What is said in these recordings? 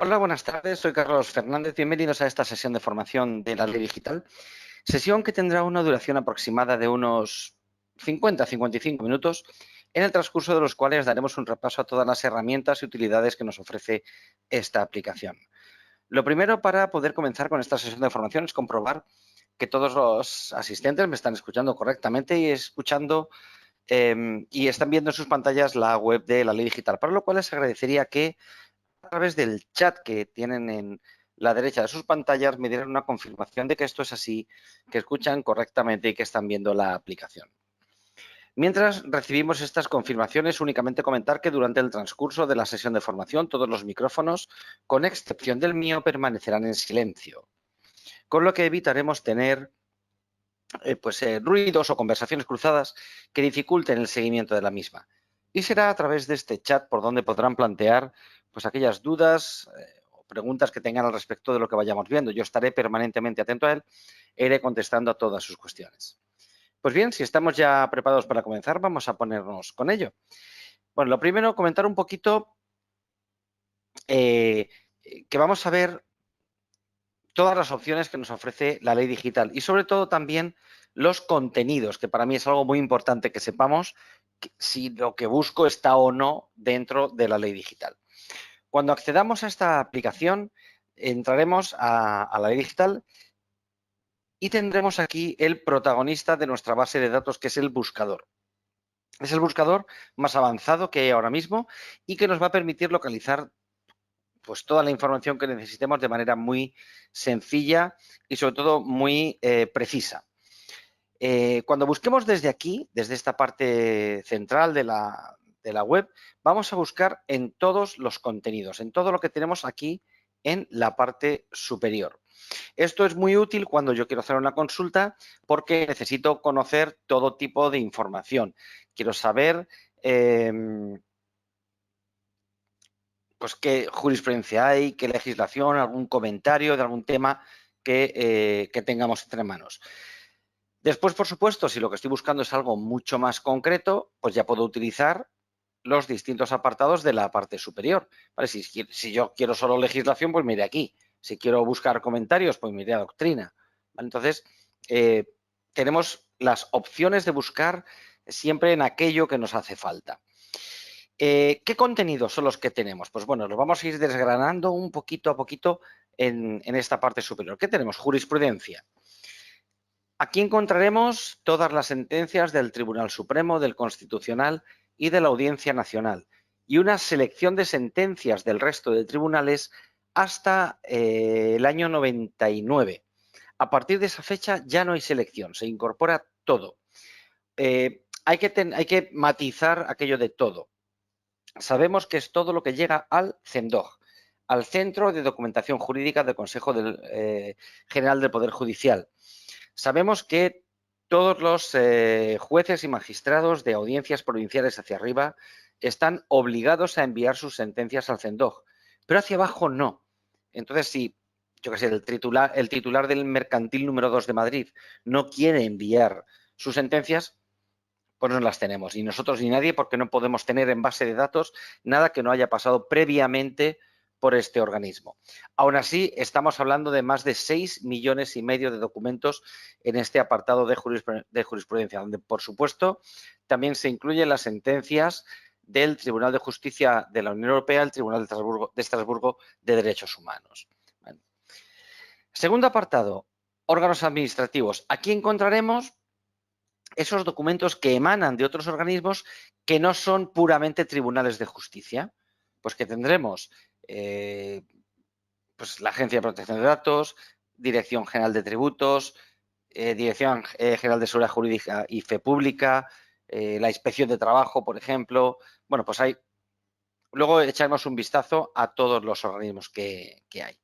Hola, buenas tardes. Soy Carlos Fernández. Bienvenidos a esta sesión de formación de la ley digital. Sesión que tendrá una duración aproximada de unos 50-55 minutos, en el transcurso de los cuales daremos un repaso a todas las herramientas y utilidades que nos ofrece esta aplicación. Lo primero para poder comenzar con esta sesión de formación es comprobar que todos los asistentes me están escuchando correctamente y están viendo en sus pantallas la web de la ley digital, para lo cual les agradecería que a través del chat que tienen en la derecha de sus pantallas me dieran una confirmación de que esto es así, que escuchan correctamente y que están viendo la aplicación. Mientras recibimos estas confirmaciones, únicamente comentar que durante el transcurso de la sesión de formación todos los micrófonos, con excepción del mío, permanecerán en silencio, con lo que evitaremos tener ruidos o conversaciones cruzadas que dificulten el seguimiento de la misma. Y será a través de este chat por donde podrán plantear pues aquellas dudas o preguntas que tengan al respecto de lo que vayamos viendo. Yo estaré permanentemente atento a él e iré contestando a todas sus cuestiones. Pues bien, si estamos ya preparados para comenzar, vamos a ponernos con ello. Bueno, lo primero, comentar un poquito que vamos a ver todas las opciones que nos ofrece la ley digital y sobre todo también los contenidos, que para mí es algo muy importante que sepamos si lo que busco está o no dentro de la ley digital. Cuando accedamos a esta aplicación, entraremos a la ley digital y tendremos aquí el protagonista de nuestra base de datos, que es el buscador. Es el buscador más avanzado que hay ahora mismo y que nos va a permitir localizar pues toda la información que necesitemos de manera muy sencilla y sobre todo muy precisa. Cuando busquemos desde aquí, desde esta parte central de la web, vamos a buscar en todos los contenidos, en todo lo que tenemos aquí en la parte superior. Esto es muy útil cuando yo quiero hacer una consulta porque necesito conocer todo tipo de información. Quiero saber pues qué jurisprudencia hay, qué legislación, algún comentario de algún tema que tengamos entre manos. Después, por supuesto, si lo que estoy buscando es algo mucho más concreto, pues ya puedo utilizar los distintos apartados de la parte superior. ¿Vale? Si yo quiero solo legislación, pues me iré aquí. Si quiero buscar comentarios, pues me iré a doctrina. ¿Vale? Entonces, tenemos las opciones de buscar siempre en aquello que nos hace falta. ¿Qué contenidos son los que tenemos? Pues bueno, los vamos a ir desgranando un poquito a poquito en esta parte superior. ¿Qué tenemos? Jurisprudencia. Aquí encontraremos todas las sentencias del Tribunal Supremo, del Constitucional y de la Audiencia Nacional y una selección de sentencias del resto de tribunales hasta el año 99. A partir de esa fecha ya no hay selección, se incorpora todo. Hay que matizar aquello de todo. Sabemos que es todo lo que llega al CEMDOJ, al Centro de Documentación Jurídica del Consejo General del Poder Judicial. Sabemos que todos los jueces y magistrados de audiencias provinciales hacia arriba están obligados a enviar sus sentencias al CEMDOJ, pero hacia abajo no. Entonces, si, yo qué sé, el titular del mercantil número 2 de Madrid no quiere enviar sus sentencias, pues no las tenemos, ni nosotros ni nadie, porque no podemos tener en base de datos nada que no haya pasado previamente por este organismo. Aún así, estamos hablando de más de 6,5 millones de documentos en este apartado de jurisprudencia, donde, por supuesto, también se incluyen las sentencias del Tribunal de Justicia de la Unión Europea, el Tribunal de Estrasburgo de Derechos Humanos. Bueno. Segundo apartado, órganos administrativos. Aquí encontraremos esos documentos que emanan de otros organismos que no son puramente tribunales de justicia. Pues que tendremos pues la Agencia de Protección de Datos, Dirección General de Tributos, Dirección General de Seguridad Jurídica y Fe Pública, la Inspección de Trabajo, por ejemplo. Bueno, pues hay. Luego echaremos un vistazo a todos los organismos que hay.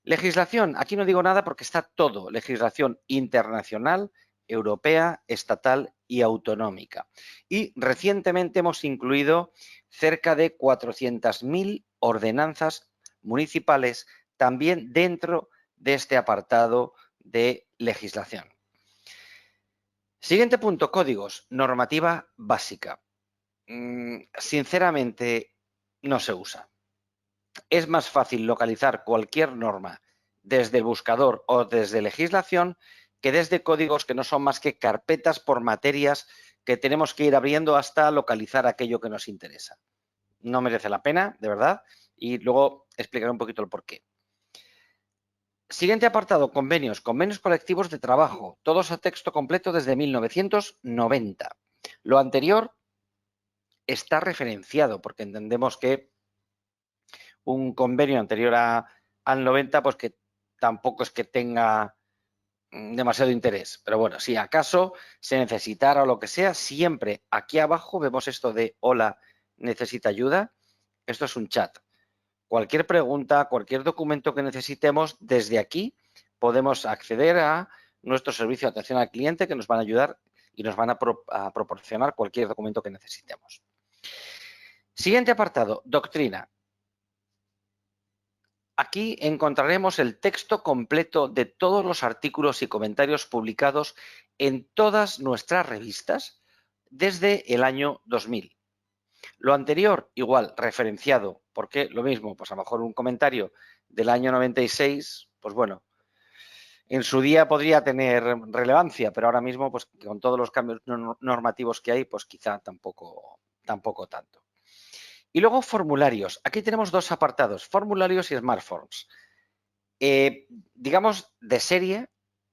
Legislación, aquí no digo nada porque está todo, legislación internacional, europea, estatal y autonómica. Y recientemente hemos incluido cerca de 400.000 ordenanzas municipales también dentro de este apartado de legislación. Siguiente punto, códigos, normativa básica. Sinceramente, no se usa. es más fácil localizar cualquier norma desde el buscador o desde legislación que desde códigos que no son más que carpetas por materias que tenemos que ir abriendo hasta localizar aquello que nos interesa. No merece la pena, de verdad, y luego explicaré un poquito el porqué. Siguiente apartado, convenios. Convenios colectivos de trabajo, todos a texto completo desde 1990. Lo anterior está referenciado porque entendemos que un convenio anterior al 90, pues que tampoco es que tenga demasiado interés. Pero bueno, si acaso se necesitara o lo que sea, siempre aquí abajo vemos esto de hola, necesita ayuda. Esto es un chat. Cualquier pregunta, cualquier documento que necesitemos, desde aquí podemos acceder a nuestro servicio de atención al cliente que nos van a ayudar y nos van a proporcionar cualquier documento que necesitemos. Siguiente apartado, doctrina. Aquí encontraremos el texto completo de todos los artículos y comentarios publicados en todas nuestras revistas desde el año 2000. Lo anterior, igual, referenciado, porque lo mismo, pues a lo mejor un comentario del año 96, pues bueno, en su día podría tener relevancia, pero ahora mismo, pues con todos los cambios normativos que hay, pues quizá tampoco tanto. Y luego formularios. Aquí tenemos dos apartados, formularios y smartphones. Digamos, de serie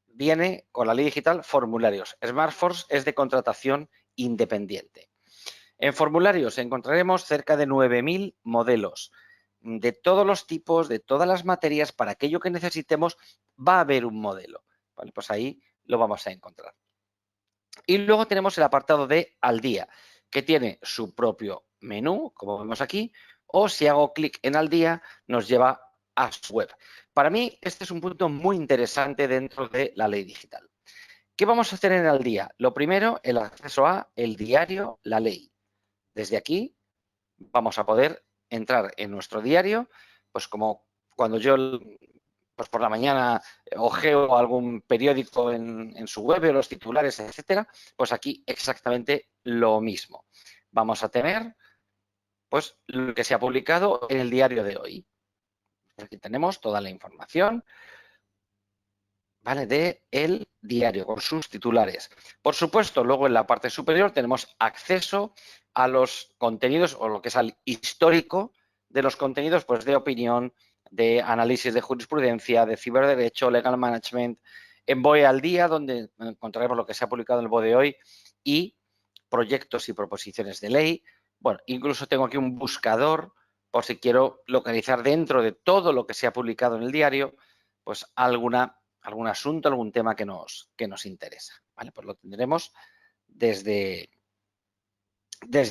viene con la ley digital formularios. Smartphones es de contratación independiente. En formularios encontraremos cerca de 9.000 modelos de todos los tipos, de todas las materias. Para aquello que necesitemos va a haber un modelo. Vale, pues ahí lo vamos a encontrar. Y luego tenemos el apartado de al día, que tiene su propio menú, como vemos aquí, o si hago clic en al día, nos lleva a su web. Para mí, este es un punto muy interesante dentro de la ley digital. ¿Qué vamos a hacer en al día? Lo primero, el acceso a el diario, la ley. Desde aquí vamos a poder entrar en nuestro diario, pues como cuando yo pues por la mañana ojeo algún periódico en su web, los titulares, etcétera, pues aquí exactamente lo mismo. Vamos a tener pues lo que se ha publicado en el diario de hoy. Aquí tenemos toda la información, ¿vale? De el diario con sus titulares. Por supuesto, luego en la parte superior tenemos acceso a los contenidos o lo que es al histórico de los contenidos, pues de opinión, de análisis de jurisprudencia, de ciberderecho, legal management, en BOE al día, donde encontraremos lo que se ha publicado en el BOE de hoy y proyectos y proposiciones de ley. Bueno, incluso tengo aquí un buscador por si quiero localizar dentro de todo lo que se ha publicado en el diario, pues algún asunto, algún tema que nos interesa. ¿Vale? Pues lo tendremos desde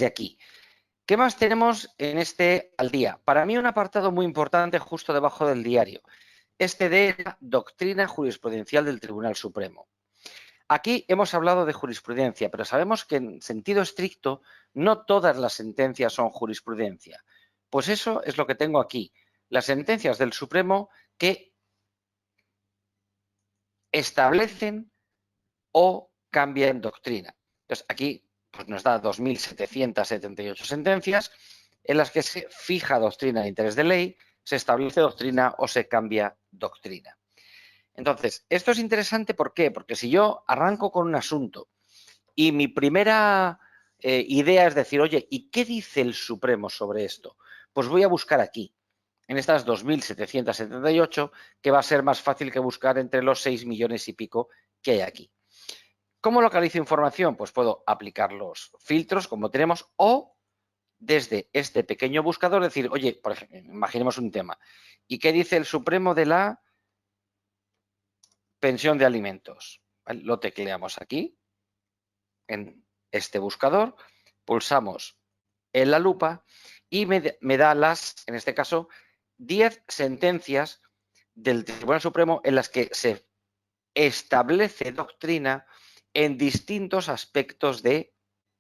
aquí. ¿Qué más tenemos en este al día? Para mí un apartado muy importante justo debajo del diario, este de la doctrina jurisprudencial del Tribunal Supremo. Aquí hemos hablado de jurisprudencia, pero sabemos que en sentido estricto no todas las sentencias son jurisprudencia. Pues eso es lo que tengo aquí, las sentencias del Supremo que establecen o cambian doctrina. Entonces, aquí pues, nos da 2.778 sentencias en las que se fija doctrina de interés de ley, se establece doctrina o se cambia doctrina. Entonces, esto es interesante, ¿por qué? Porque si yo arranco con un asunto y mi primera idea es decir, oye, ¿y qué dice el Supremo sobre esto? Pues voy a buscar aquí, en estas 2.778, que va a ser más fácil que buscar entre los 6 millones y pico que hay aquí. ¿Cómo localizo información? Pues puedo aplicar los filtros como tenemos o desde este pequeño buscador decir, oye, por ejemplo, imaginemos un tema. ¿Y qué dice el Supremo de la pensión de alimentos? ¿Vale? Lo tecleamos aquí, en este buscador, pulsamos en la lupa y me da en este caso, 10 sentencias del Tribunal Supremo en las que se establece doctrina en distintos aspectos de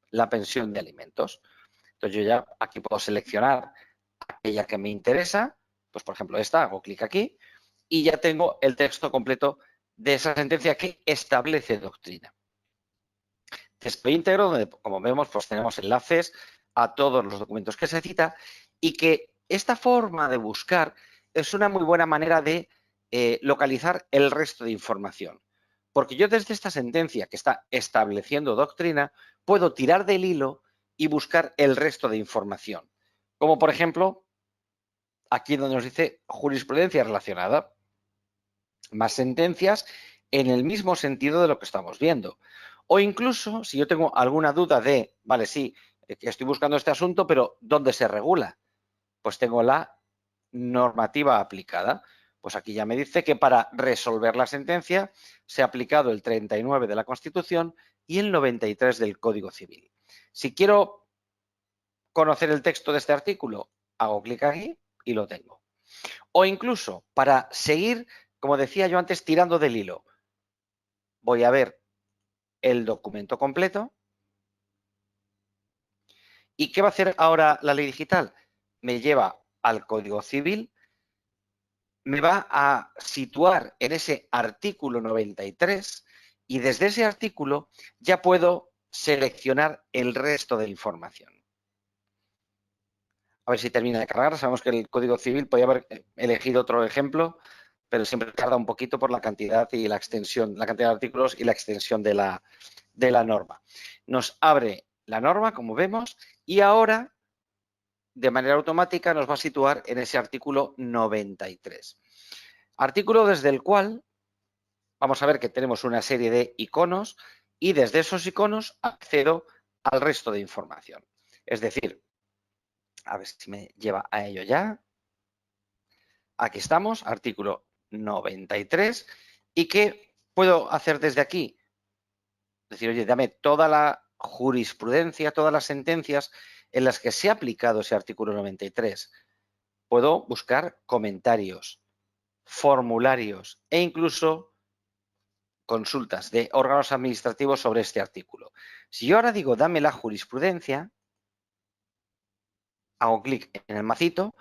la pensión de alimentos. Entonces yo ya aquí puedo seleccionar aquella que me interesa, pues por ejemplo esta, hago clic aquí y ya tengo el texto completo de esa sentencia que establece doctrina. Texto íntegro, donde como vemos pues tenemos enlaces a todos los documentos que se cita y que esta forma de buscar es una muy buena manera de localizar el resto de información. Porque yo desde esta sentencia que está estableciendo doctrina, puedo tirar del hilo y buscar el resto de información. Como por ejemplo, aquí donde nos dice jurisprudencia relacionada. Más sentencias en el mismo sentido de lo que estamos viendo. O incluso, si yo tengo alguna duda de, vale, sí, estoy buscando este asunto, pero ¿dónde se regula? Pues tengo la normativa aplicada. Pues aquí ya me dice que para resolver la sentencia se ha aplicado el 39 de la Constitución y el 93 del Código Civil. Si quiero conocer el texto de este artículo, hago clic aquí y lo tengo. O incluso para seguir, como decía yo antes, tirando del hilo, voy a ver el documento completo. ¿Y qué va a hacer ahora la ley digital? Me lleva al Código Civil, me va a situar en ese artículo 93 y desde ese artículo ya puedo seleccionar el resto de información. A ver si termina de cargar. Sabemos que el Código Civil podría haber elegido otro ejemplo, pero siempre tarda un poquito por la cantidad y la extensión, la cantidad de artículos y la extensión de la norma. Nos abre la norma, como vemos, y ahora, de manera automática, nos va a situar en ese artículo 93. Artículo desde el cual vamos a ver que tenemos una serie de iconos y desde esos iconos accedo al resto de información. Es decir, a ver si me lleva a ello ya. Aquí estamos, artículo 93. ¿Y qué puedo hacer desde aquí? Decir, oye, dame toda la jurisprudencia, todas las sentencias en las que se ha aplicado ese artículo 93. Puedo buscar comentarios, formularios e incluso consultas de órganos administrativos sobre este artículo. Si yo ahora digo, dame la jurisprudencia, hago clic en el macito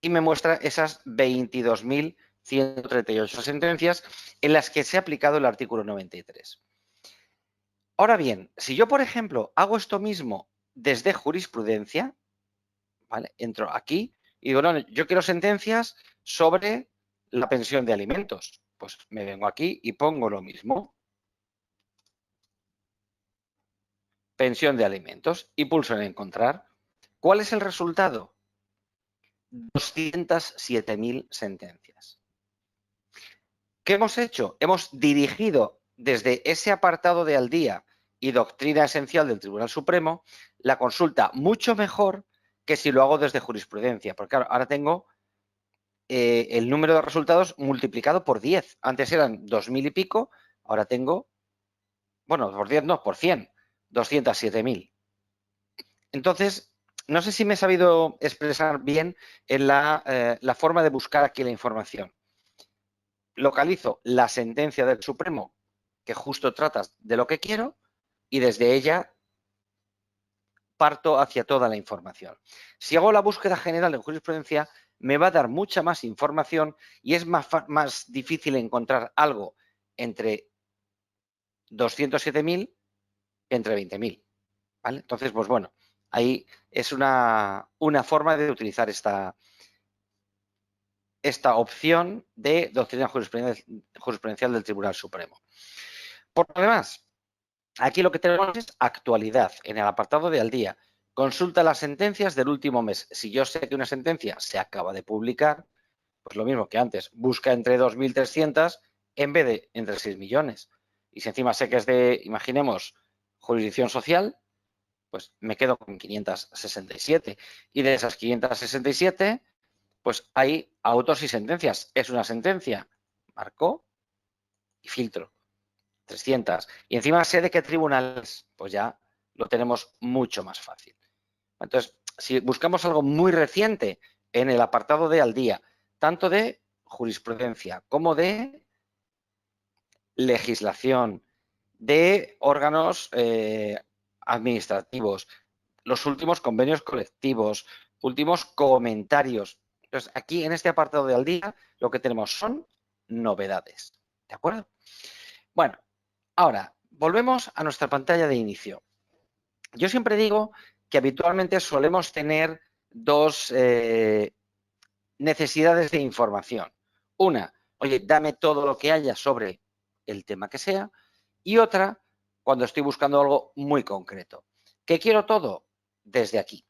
y me muestra esas 22.138 sentencias en las que se ha aplicado el artículo 93. Ahora bien, si yo, por ejemplo, hago esto mismo desde jurisprudencia, ¿vale? Entro aquí y digo, no, yo quiero sentencias sobre la pensión de alimentos. Pues me vengo aquí y pongo lo mismo. Pensión de alimentos y pulso en encontrar. ¿Cuál es el resultado? 207.000 sentencias. ¿Qué hemos hecho? Hemos dirigido desde ese apartado de al día y doctrina esencial del Tribunal Supremo la consulta mucho mejor que si lo hago desde jurisprudencia. Porque claro, ahora tengo el número de resultados multiplicado por 10. Antes eran 2.000 y pico, ahora tengo, bueno, por 10 no, por 100, 207.000. Entonces, no sé si me he sabido expresar bien en la forma de buscar aquí la información. Localizo la sentencia del Supremo que justo trata de lo que quiero y desde ella parto hacia toda la información. Si hago la búsqueda general en jurisprudencia, me va a dar mucha más información y es más difícil encontrar algo entre 207.000 que entre 20.000. ¿Vale? Entonces, pues bueno, ahí es una forma de utilizar esta opción de doctrina jurisprudencial del Tribunal Supremo. Por lo demás, aquí lo que tenemos es actualidad en el apartado de al día. Consulta las sentencias del último mes. Si yo sé que una sentencia se acaba de publicar, pues lo mismo que antes, busca entre 2.300 en vez de entre 6 millones. Y si encima sé que es de, imaginemos, jurisdicción social, pues me quedo con 567. Y de esas 567, pues hay autos y sentencias. Es una sentencia. Marco y filtro. 300. Y encima sé de qué tribunales, pues ya lo tenemos mucho más fácil. Entonces, si buscamos algo muy reciente en el apartado de al día, tanto de jurisprudencia como de legislación, de órganos administrativos, los últimos convenios colectivos, últimos comentarios. Entonces, aquí en este apartado de al día, lo que tenemos son novedades. ¿De acuerdo? Bueno, ahora, volvemos a nuestra pantalla de inicio. Yo siempre digo que habitualmente solemos tener dos necesidades de información. Una, oye, dame todo lo que haya sobre el tema que sea. Y otra, cuando estoy buscando algo muy concreto. ¿Qué quiero todo? Desde aquí.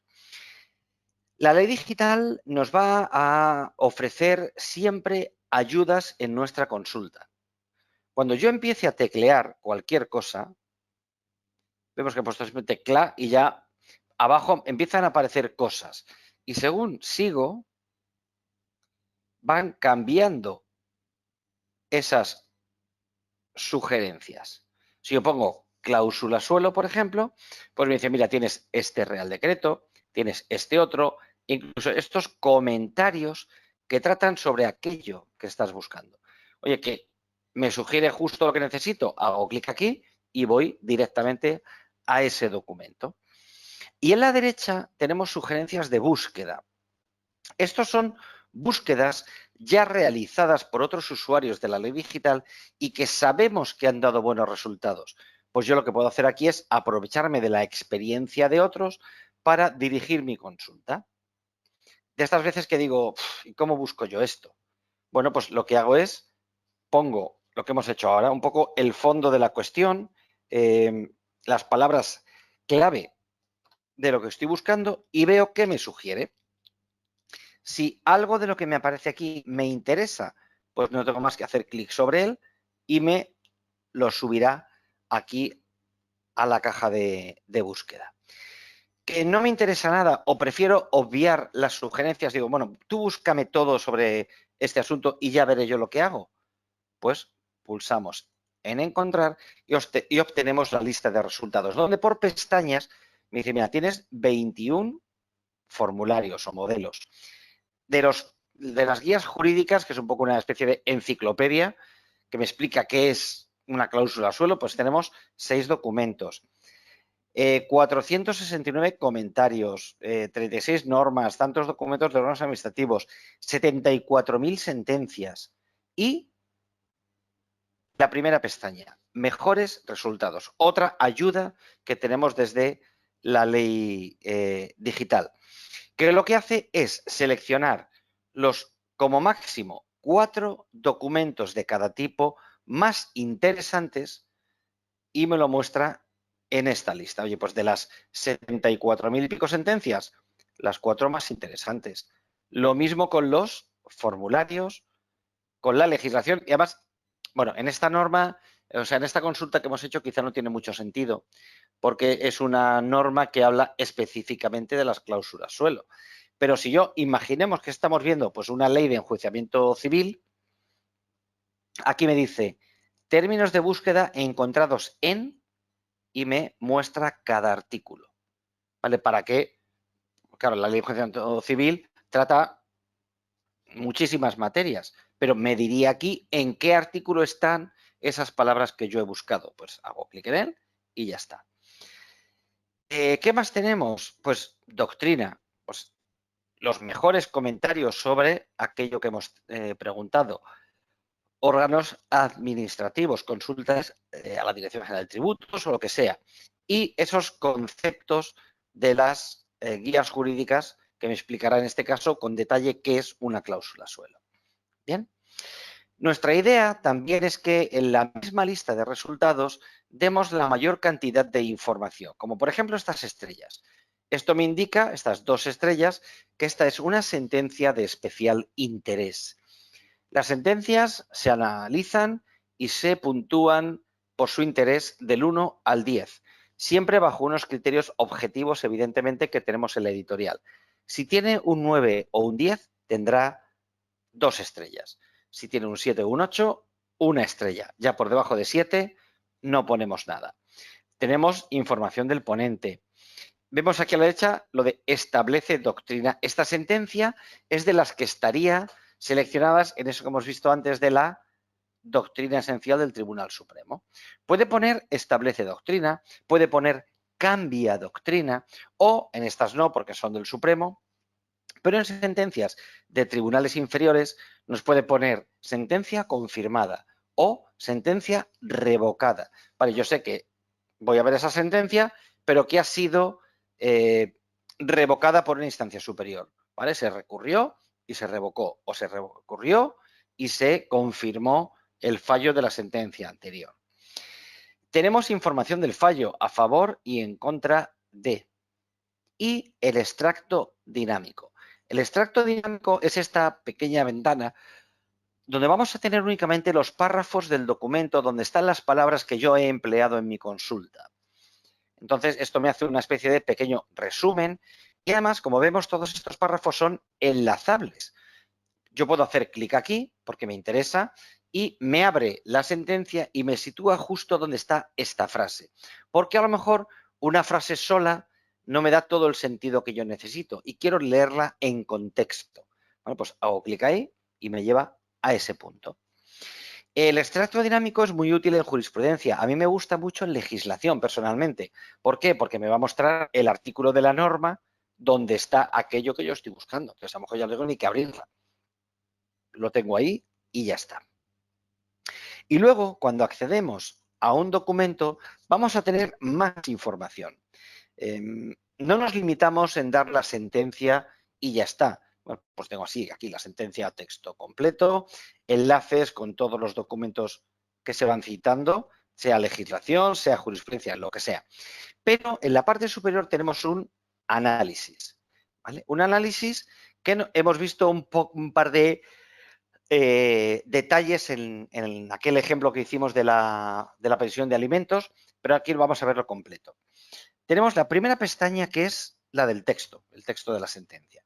La ley digital nos va a ofrecer siempre ayudas en nuestra consulta. Cuando yo empiece a teclear cualquier cosa, vemos que he puesto tecla y ya abajo empiezan a aparecer cosas. Y según sigo, van cambiando esas sugerencias. Si yo pongo cláusula suelo, por ejemplo, pues me dice, mira, tienes este Real Decreto, tienes este otro, incluso estos comentarios que tratan sobre aquello que estás buscando. Oye, que me sugiere justo lo que necesito, hago clic aquí y voy directamente a ese documento. Y en la derecha tenemos sugerencias de búsqueda. Estos son búsquedas ya realizadas por otros usuarios de la ley digital y que sabemos que han dado buenos resultados. Pues yo lo que puedo hacer aquí es aprovecharme de la experiencia de otros para dirigir mi consulta. De estas veces que digo, ¿y cómo busco yo esto? Bueno, pues lo que hago es, pongo lo que hemos hecho ahora, un poco el fondo de la cuestión, las palabras clave de lo que estoy buscando y veo qué me sugiere. Si algo de lo que me aparece aquí me interesa, pues no tengo más que hacer clic sobre él y me lo subirá aquí a la caja de búsqueda. Que no me interesa nada o prefiero obviar las sugerencias, digo, bueno, tú búscame todo sobre este asunto y ya veré yo lo que hago. Pues pulsamos en encontrar y obtenemos la lista de resultados, donde por pestañas me dice, mira, tienes 21 formularios o modelos. De las guías jurídicas, que es un poco una especie de enciclopedia, que me explica qué es una cláusula suelo, pues tenemos 6 documentos, 469 comentarios, 36 normas, tantos documentos de órganos administrativos, 74.000 sentencias y la primera pestaña, mejores resultados, otra ayuda que tenemos desde la ley digital, que lo que hace es seleccionar los, como máximo, 4 documentos de cada tipo más interesantes y me lo muestra en esta lista. Oye, pues de las 74.000 y pico sentencias, las 4 más interesantes. Lo mismo con los formularios, con la legislación y además, bueno, en esta norma, o sea, en esta consulta que hemos hecho quizá no tiene mucho sentido porque es una norma que habla específicamente de las cláusulas suelo. Pero si yo, imaginemos que estamos viendo pues una ley de enjuiciamiento civil, aquí me dice términos de búsqueda encontrados en y me muestra cada artículo. ¿Vale? Para que, claro, la ley de enjuiciamiento civil trata muchísimas materias, pero me diría aquí en qué artículo están esas palabras que yo he buscado. Pues hago clic en él y ya está. ¿Qué más tenemos? Pues doctrina. Pues los mejores comentarios sobre aquello que hemos preguntado. Órganos administrativos, consultas a la Dirección General de Tributos o lo que sea. Y esos conceptos de las guías jurídicas que me explicará en este caso con detalle qué es una cláusula suelo. Bien. Nuestra idea también es que en la misma lista de resultados demos la mayor cantidad de información, como por ejemplo estas estrellas. Esto me indica, estas 2 estrellas, que esta es una sentencia de especial interés. Las sentencias se analizan y se puntúan por su interés del 1 al 10, siempre bajo unos criterios objetivos, evidentemente, que tenemos en la editorial. Si tiene un 9 o un 10, tendrá 2 estrellas. Si tiene un 7 o un 8, una estrella. Ya por debajo de 7 no ponemos nada. Tenemos información del ponente. Vemos aquí a la derecha lo de establece doctrina. Esta sentencia es de las que estaría seleccionadas en eso que hemos visto antes de la doctrina esencial del Tribunal Supremo. Puede poner establece doctrina, puede poner cambia doctrina o, en estas no, porque son del Supremo, pero en sentencias de tribunales inferiores nos puede poner sentencia confirmada o sentencia revocada. Vale, yo sé que voy a ver esa sentencia, pero que ha sido revocada por una instancia superior, ¿vale? Se recurrió y se revocó, o se recurrió y se confirmó el fallo de la sentencia anterior. Tenemos información del fallo a favor y en contra de. Y el extracto dinámico. El extracto dinámico es esta pequeña ventana donde vamos a tener únicamente los párrafos del documento donde están las palabras que yo he empleado en mi consulta. Entonces, esto me hace una especie de pequeño resumen y además, como vemos, todos estos párrafos son enlazables. Yo puedo hacer clic aquí porque me interesa y me abre la sentencia y me sitúa justo donde está esta frase. Porque a lo mejor una frase sola no me da todo el sentido que yo necesito y quiero leerla en contexto. Bueno, pues hago clic ahí y me lleva a ese punto. El extracto dinámico es muy útil en jurisprudencia. A mí me gusta mucho en legislación, personalmente. ¿Por qué? Porque me va a mostrar el artículo de la norma donde está aquello que yo estoy buscando. Entonces, a lo mejor ya no tengo ni que abrirla. Lo tengo ahí y ya está. Y luego, cuando accedemos a un documento, vamos a tener más información. No nos limitamos en dar la sentencia y ya está. Bueno, pues tengo así, aquí la sentencia a texto completo, enlaces con todos los documentos que se van citando, sea legislación, sea jurisprudencia, lo que sea. Pero en la parte superior tenemos un análisis, ¿vale? Un análisis que hemos visto un par de detalles en aquel ejemplo que hicimos de la pensión de alimentos, pero aquí vamos a verlo completo. Tenemos la primera pestaña que es la del texto, el texto de la sentencia.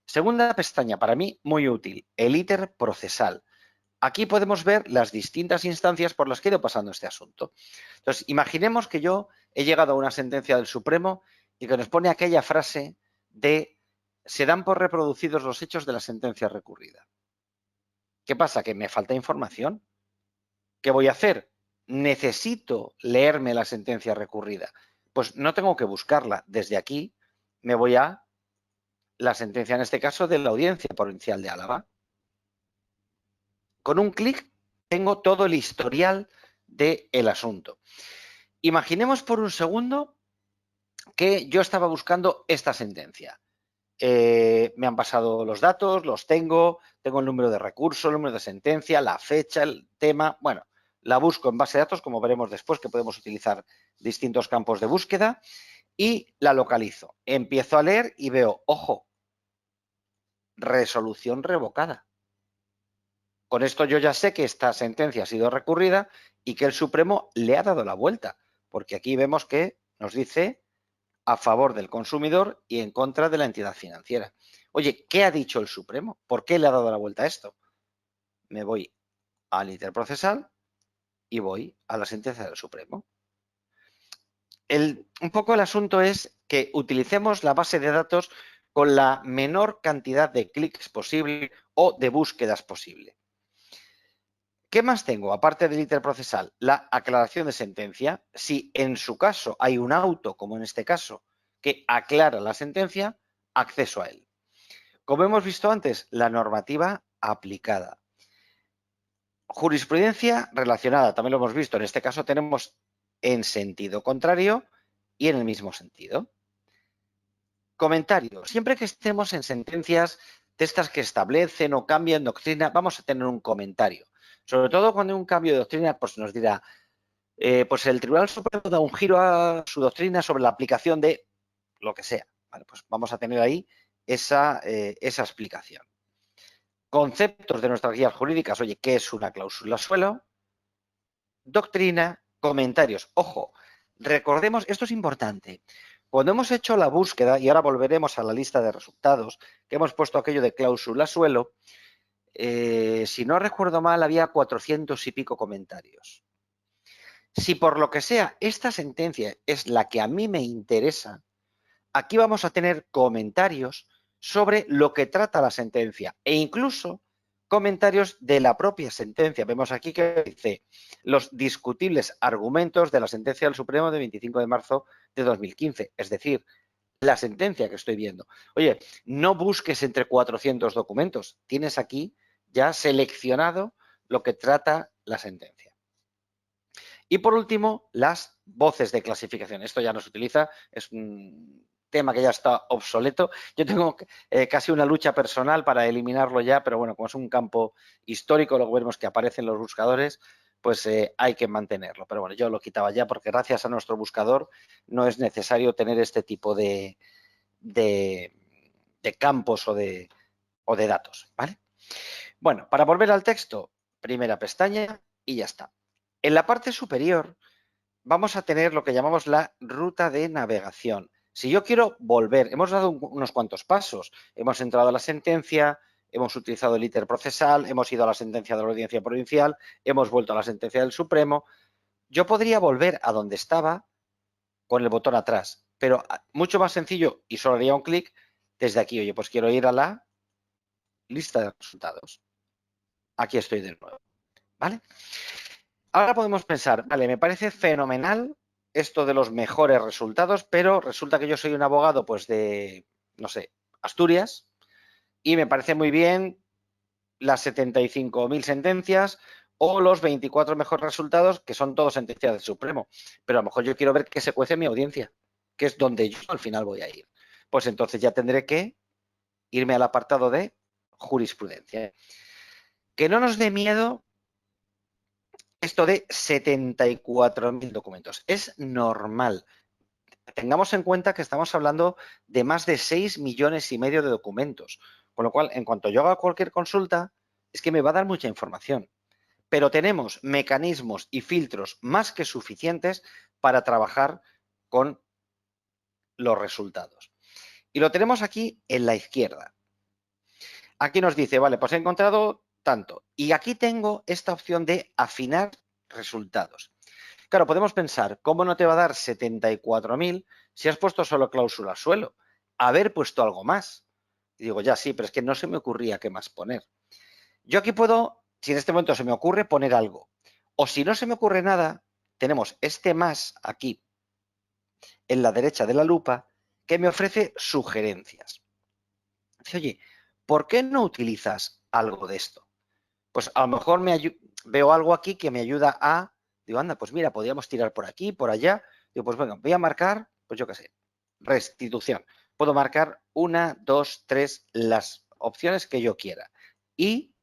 Segunda pestaña, para mí muy útil, el íter procesal. Aquí podemos ver las distintas instancias por las que he ido pasando este asunto. Entonces, imaginemos que yo he llegado a una sentencia del Supremo y que nos pone aquella frase de se dan por reproducidos los hechos de la sentencia recurrida. ¿Qué pasa? Que me falta información. ¿Qué voy a hacer? Necesito leerme la sentencia recurrida. Pues no tengo que buscarla. Desde aquí me voy a la sentencia, en este caso, de la Audiencia Provincial de Álava. Con un clic tengo todo el historial del asunto. Imaginemos por un segundo que yo estaba buscando esta sentencia. Me han pasado los datos, los tengo el número de recurso, el número de sentencia, la fecha, el tema. Bueno, la busco en base de datos, como veremos después, que podemos utilizar distintos campos de búsqueda, y la localizo. Empiezo a leer y veo, ojo, resolución revocada. Con esto yo ya sé que esta sentencia ha sido recurrida y que el Supremo le ha dado la vuelta, porque aquí vemos que nos dice a favor del consumidor y en contra de la entidad financiera. Oye, ¿qué ha dicho el Supremo? ¿Por qué le ha dado la vuelta a esto? Me voy al interprocesal y voy a la sentencia del Supremo. Un poco el asunto es que utilicemos la base de datos con la menor cantidad de clics posible o de búsquedas posible. ¿Qué más tengo? Aparte del interprocesal, la aclaración de sentencia. Si en su caso hay un auto, como en este caso, que aclara la sentencia, acceso a él. Como hemos visto antes, la normativa aplicada. Jurisprudencia relacionada, también lo hemos visto. En este caso tenemos en sentido contrario y en el mismo sentido. Comentario. Siempre que estemos en sentencias de estas que establecen o cambian doctrina, vamos a tener un comentario. Sobre todo cuando hay un cambio de doctrina, pues nos dirá, pues el Tribunal Supremo da un giro a su doctrina sobre la aplicación de lo que sea. Vale, pues vamos a tener ahí esa explicación. Conceptos de nuestras guías jurídicas. Oye, ¿qué es una cláusula suelo? Doctrina, comentarios. Ojo, recordemos, esto es importante. Cuando hemos hecho la búsqueda, y ahora volveremos a la lista de resultados, que hemos puesto aquello de cláusula suelo, si no recuerdo mal, había 400 y pico comentarios. Si por lo que sea esta sentencia es la que a mí me interesa, aquí vamos a tener comentarios sobre lo que trata la sentencia e incluso comentarios de la propia sentencia. Vemos aquí que dice los discutibles argumentos de la sentencia del Supremo de 25 de marzo de 2015, es decir, la sentencia que estoy viendo. Oye, no busques entre 400 documentos, tienes aquí ya seleccionado lo que trata la sentencia. Y por último, las voces de clasificación. Esto ya no se utiliza, es tema que ya está obsoleto. Yo tengo casi una lucha personal para eliminarlo ya, pero bueno, como es un campo histórico, luego vemos que aparecen los buscadores, pues hay que mantenerlo. Pero bueno, yo lo quitaba ya porque gracias a nuestro buscador no es necesario tener este tipo de campos o de datos, ¿vale? Bueno, para volver al texto, primera pestaña y ya está. En la parte superior vamos a tener lo que llamamos la ruta de navegación. Si yo quiero volver, hemos dado unos cuantos pasos. Hemos entrado a la sentencia, hemos utilizado el íter procesal, hemos ido a la sentencia de la audiencia provincial, hemos vuelto a la sentencia del Supremo. Yo podría volver a donde estaba con el botón atrás, pero mucho más sencillo y solo haría un clic desde aquí. Oye, pues quiero ir a la lista de resultados. Aquí estoy de nuevo, ¿vale? Ahora podemos pensar, vale, me parece fenomenal esto de los mejores resultados, pero resulta que yo soy un abogado, pues de, no sé, Asturias, y me parece muy bien las 75.000 sentencias o los 24 mejores resultados, que son todos sentencias del Supremo. Pero a lo mejor yo quiero ver qué se cuece en mi audiencia, que es donde yo al final voy a ir. Pues entonces ya tendré que irme al apartado de jurisprudencia. Que no nos dé miedo esto de 74.000 documentos. Es normal. Tengamos en cuenta que estamos hablando de más de 6,5 millones de documentos. Con lo cual, en cuanto yo haga cualquier consulta, es que me va a dar mucha información. Pero tenemos mecanismos y filtros más que suficientes para trabajar con los resultados. Y lo tenemos aquí en la izquierda. Aquí nos dice, vale, pues he encontrado tanto. Y aquí tengo esta opción de afinar resultados. Claro, podemos pensar, ¿cómo no te va a dar 74.000 si has puesto solo cláusula suelo? Haber puesto algo más. Y digo, ya sí, pero es que no se me ocurría qué más poner. Yo aquí puedo, si en este momento se me ocurre, poner algo. O si no se me ocurre nada, tenemos este más aquí en la derecha de la lupa que me ofrece sugerencias. Dice, oye, ¿por qué no utilizas algo de esto? Pues a lo mejor veo algo aquí que me ayuda a, digo, anda, pues mira, podríamos tirar por aquí, por allá. Digo, pues bueno, voy a marcar, pues yo qué sé, restitución. Puedo marcar 1, 2, 3, las opciones que yo quiera. Y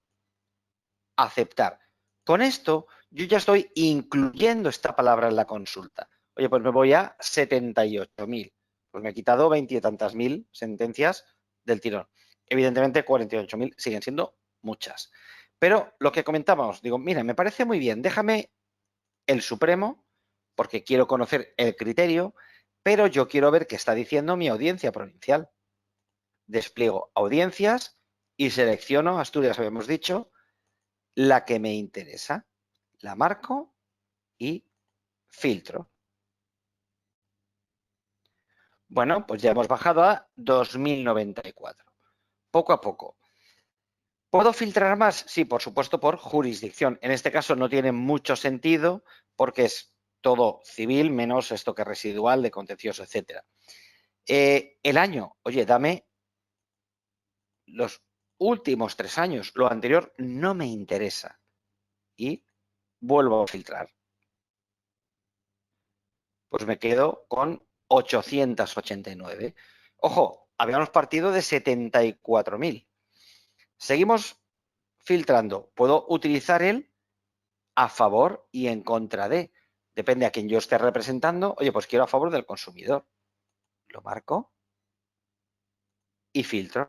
aceptar. Con esto, yo ya estoy incluyendo esta palabra en la consulta. Oye, pues me voy a 78.000. Pues me he quitado 20 y tantas mil sentencias del tirón. Evidentemente, 48.000 siguen siendo muchas. Pero lo que comentábamos, digo, mira, me parece muy bien, déjame el Supremo, porque quiero conocer el criterio, pero yo quiero ver qué está diciendo mi audiencia provincial. Despliego audiencias y selecciono, Asturias habíamos dicho, la que me interesa. La marco y filtro. Bueno, pues ya hemos bajado a 2.094. Poco a poco. ¿Puedo filtrar más? Sí, por supuesto, por jurisdicción. En este caso no tiene mucho sentido porque es todo civil, menos esto que es residual, de contencioso, etcétera. El año, oye, dame los últimos 3 años. Lo anterior no me interesa. Y vuelvo a filtrar. Pues me quedo con 889. Ojo, habíamos partido de 74.000. Seguimos filtrando. Puedo utilizar el a favor y en contra de. Depende a quién yo esté representando. Oye, pues quiero a favor del consumidor. Lo marco y filtro.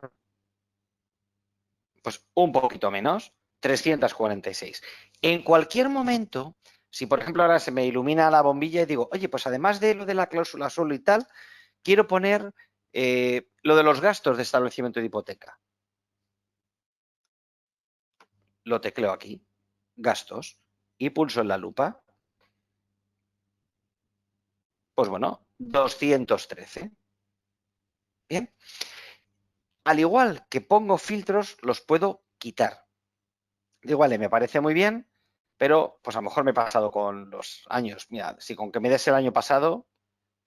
Pues un poquito menos, 346. En cualquier momento, si por ejemplo ahora se me ilumina la bombilla y digo, oye, pues además de lo de la cláusula suelo y tal, quiero poner lo de los gastos de establecimiento de hipoteca. Lo tecleo aquí, gastos, y pulso en la lupa. Pues bueno, 213. Bien. Al igual que pongo filtros, los puedo quitar. Digo, vale, me parece muy bien, pero pues a lo mejor me he pasado con los años. Mira, si con que me des el año pasado,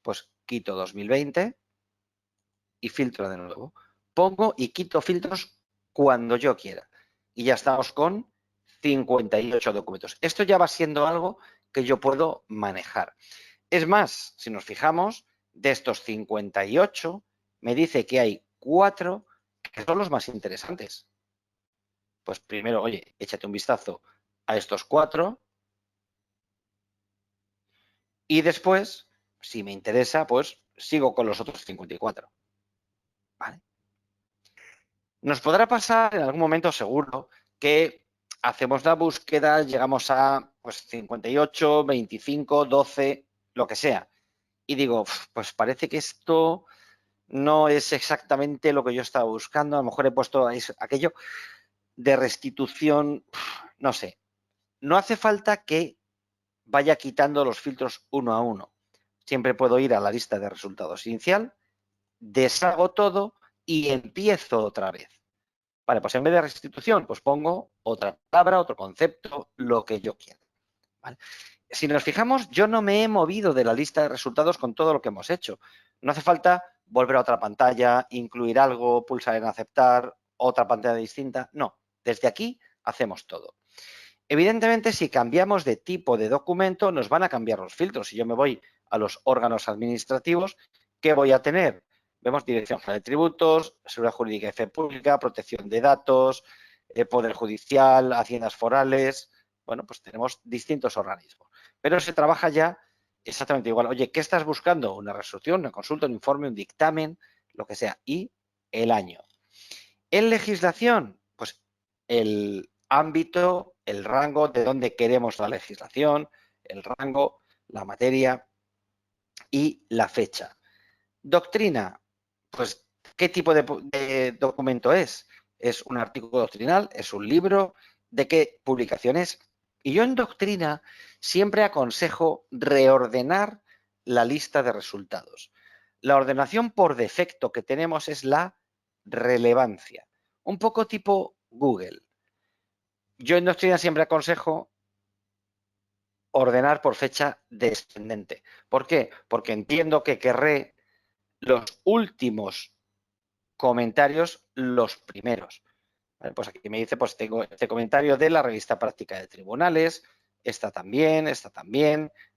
pues quito 2020 y filtro de nuevo. Pongo y quito filtros cuando yo quiera. Y ya estamos con 58 documentos. Esto ya va siendo algo que yo puedo manejar. Es más, si nos fijamos, De estos 58, me dice que hay 4 que son los más interesantes. Pues primero, oye, échate un vistazo a estos 4 y después, si me interesa, pues sigo con los otros 54. ¿Vale? Nos podrá pasar en algún momento seguro que hacemos la búsqueda, llegamos a pues 58, 25, 12, lo que sea. Y digo, pues parece que esto no es exactamente lo que yo estaba buscando. A lo mejor he puesto aquello de restitución, no sé. No hace falta que vaya quitando los filtros uno a uno. Siempre puedo ir a la lista de resultados inicial, deshago todo y empiezo otra vez. Vale, pues en vez de restitución, pues pongo otra palabra, otro concepto, lo que yo quiera. ¿Vale? Si nos fijamos, yo no me he movido de la lista de resultados con todo lo que hemos hecho. No hace falta volver a otra pantalla, incluir algo, pulsar en aceptar, otra pantalla distinta. No, desde aquí hacemos todo. Evidentemente, si cambiamos de tipo de documento, nos van a cambiar los filtros. Si yo me voy a los órganos administrativos, ¿qué voy a tener? Vemos Dirección General de Tributos, Seguridad Jurídica y Fe Pública, Protección de Datos, Poder Judicial, Haciendas Forales. Bueno, pues tenemos distintos organismos. Pero se trabaja ya exactamente igual. Oye, ¿qué estás buscando? Una resolución, una consulta, un informe, un dictamen, lo que sea. Y el año. En legislación, pues el ámbito, el rango de donde queremos la legislación, el rango, la materia y la fecha. Doctrina, pues, ¿qué tipo de documento es? ¿Es un artículo doctrinal? ¿Es un libro? ¿De qué publicación es? Y yo en doctrina siempre aconsejo reordenar la lista de resultados. La ordenación por defecto que tenemos es la relevancia, un poco tipo Google. Yo en doctrina siempre aconsejo ordenar por fecha descendente. ¿Por qué? Porque entiendo que querré los últimos comentarios los primeros. Vale, pues aquí me dice, pues tengo este comentario de la revista Práctica de Tribunales, esta también,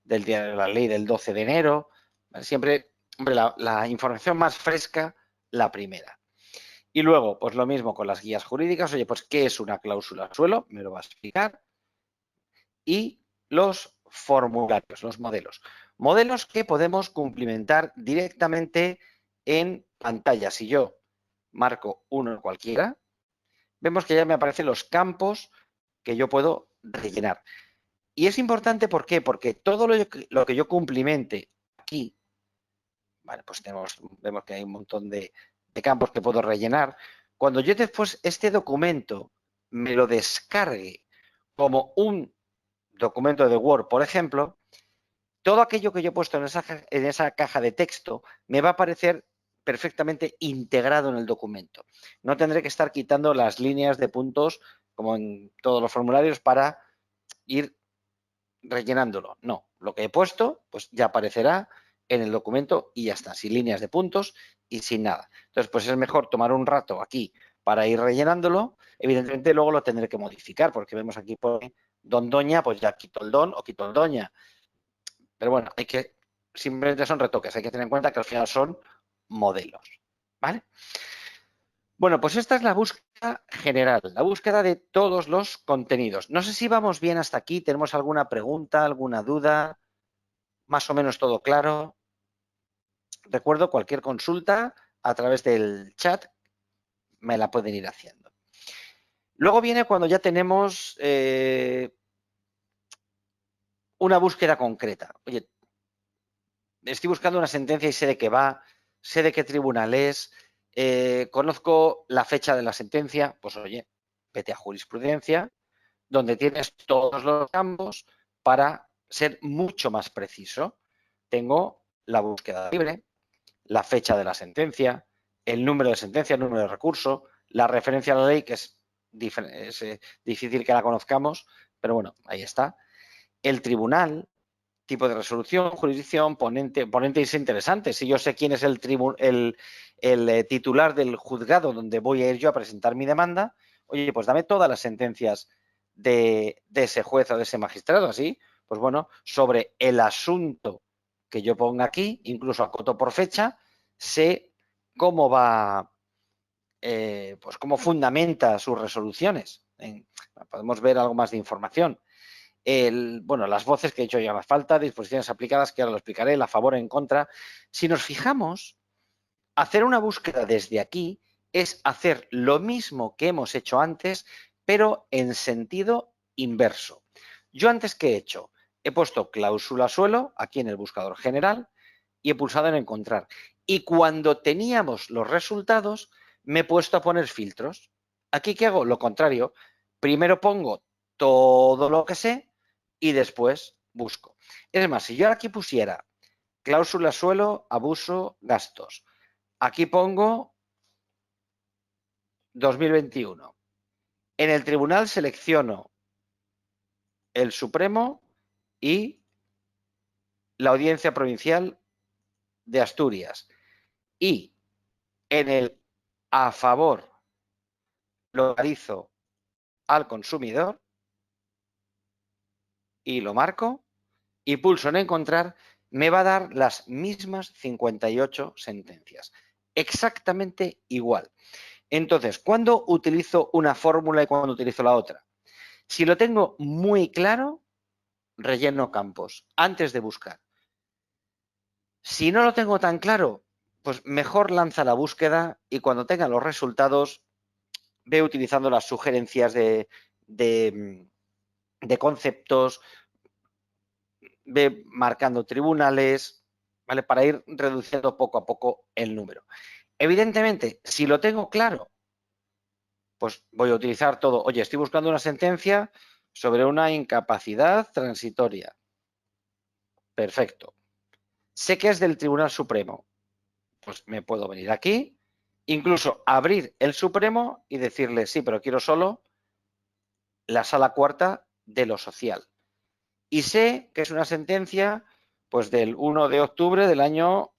del Diario de la Ley del 12 de enero. ¿Vale? Siempre, hombre, la información más fresca, la primera. Y luego, pues lo mismo con las guías jurídicas. Oye, pues ¿qué es una cláusula suelo? Me lo va a explicar. Y los formularios, los modelos. Modelos que podemos cumplimentar directamente en pantalla. Si yo marco uno cualquiera, vemos que ya me aparecen los campos que yo puedo rellenar. Y es importante, ¿por qué? Porque todo lo que yo cumplimente aquí, vale, pues vemos que hay un montón de campos que puedo rellenar. Cuando yo después este documento me lo descargue como un documento de Word, por ejemplo, todo aquello que yo he puesto en esa caja de texto me va a aparecer perfectamente integrado en el documento. No tendré que estar quitando las líneas de puntos como en todos los formularios para ir rellenándolo. No, lo que he puesto pues ya aparecerá en el documento y ya está, sin líneas de puntos y sin nada. Entonces, pues es mejor tomar un rato aquí para ir rellenándolo. Evidentemente luego lo tendré que modificar porque vemos aquí pone don doña, pues ya quito el don o quito el doña. Pero bueno, simplemente son retoques, hay que tener en cuenta que al final son modelos, ¿vale? Bueno, pues esta es la búsqueda general, la búsqueda de todos los contenidos. No sé si vamos bien hasta aquí, ¿tenemos alguna pregunta, alguna duda? ¿Más o menos todo claro? Recuerdo, cualquier consulta a través del chat me la pueden ir haciendo. Luego viene cuando ya tenemos una búsqueda concreta. Oye, estoy buscando una sentencia y sé de qué va, sé de qué tribunal es, conozco la fecha de la sentencia, pues oye, vete a jurisprudencia, donde tienes todos los campos para ser mucho más preciso. Tengo la búsqueda libre, la fecha de la sentencia, el número de sentencia, el número de recurso, la referencia a la ley, que es difícil que la conozcamos, pero bueno, ahí está. El tribunal, tipo de resolución, jurisdicción, ponente es interesante. Si yo sé quién es el titular del juzgado donde voy a ir yo a presentar mi demanda, oye, pues dame todas las sentencias de ese juez o de ese magistrado, así, pues bueno, sobre el asunto que yo ponga aquí, incluso acoto por fecha, sé cómo va, pues cómo fundamenta sus resoluciones. Podemos ver algo más de información. Bueno, las voces que he hecho ya la falta, disposiciones aplicadas, que ahora lo explicaré, la favor, en contra. Si nos fijamos, hacer una búsqueda desde aquí es hacer lo mismo que hemos hecho antes, pero en sentido inverso. Yo antes, ¿qué he hecho? He puesto cláusula suelo aquí en el buscador general y he pulsado en encontrar. Y cuando teníamos los resultados, me he puesto a poner filtros. Aquí, ¿qué hago? Lo contrario. Primero pongo todo lo que sé y después busco. Es más, si yo aquí pusiera cláusula suelo, abuso, gastos. Aquí pongo 2021. En el tribunal selecciono el Supremo y la Audiencia Provincial de Asturias. Y en el a favor localizo al consumidor y lo marco y pulso en encontrar, me va a dar las mismas 58 sentencias. Exactamente igual. Entonces, ¿cuándo utilizo una fórmula y cuándo utilizo la otra? Si lo tengo muy claro, relleno campos antes de buscar. Si no lo tengo tan claro, pues mejor lanza la búsqueda y cuando tenga los resultados, ve utilizando las sugerencias de conceptos, ve marcando tribunales, ¿vale? Para ir reduciendo poco a poco el número. Evidentemente, si lo tengo claro, pues voy a utilizar todo. Oye, estoy buscando una sentencia sobre una incapacidad transitoria. Perfecto. Sé que es del Tribunal Supremo. Pues me puedo venir aquí, incluso abrir el Supremo y decirle, sí, pero quiero solo la sala cuarta de lo social. Y sé que es una sentencia pues del 1 de octubre del año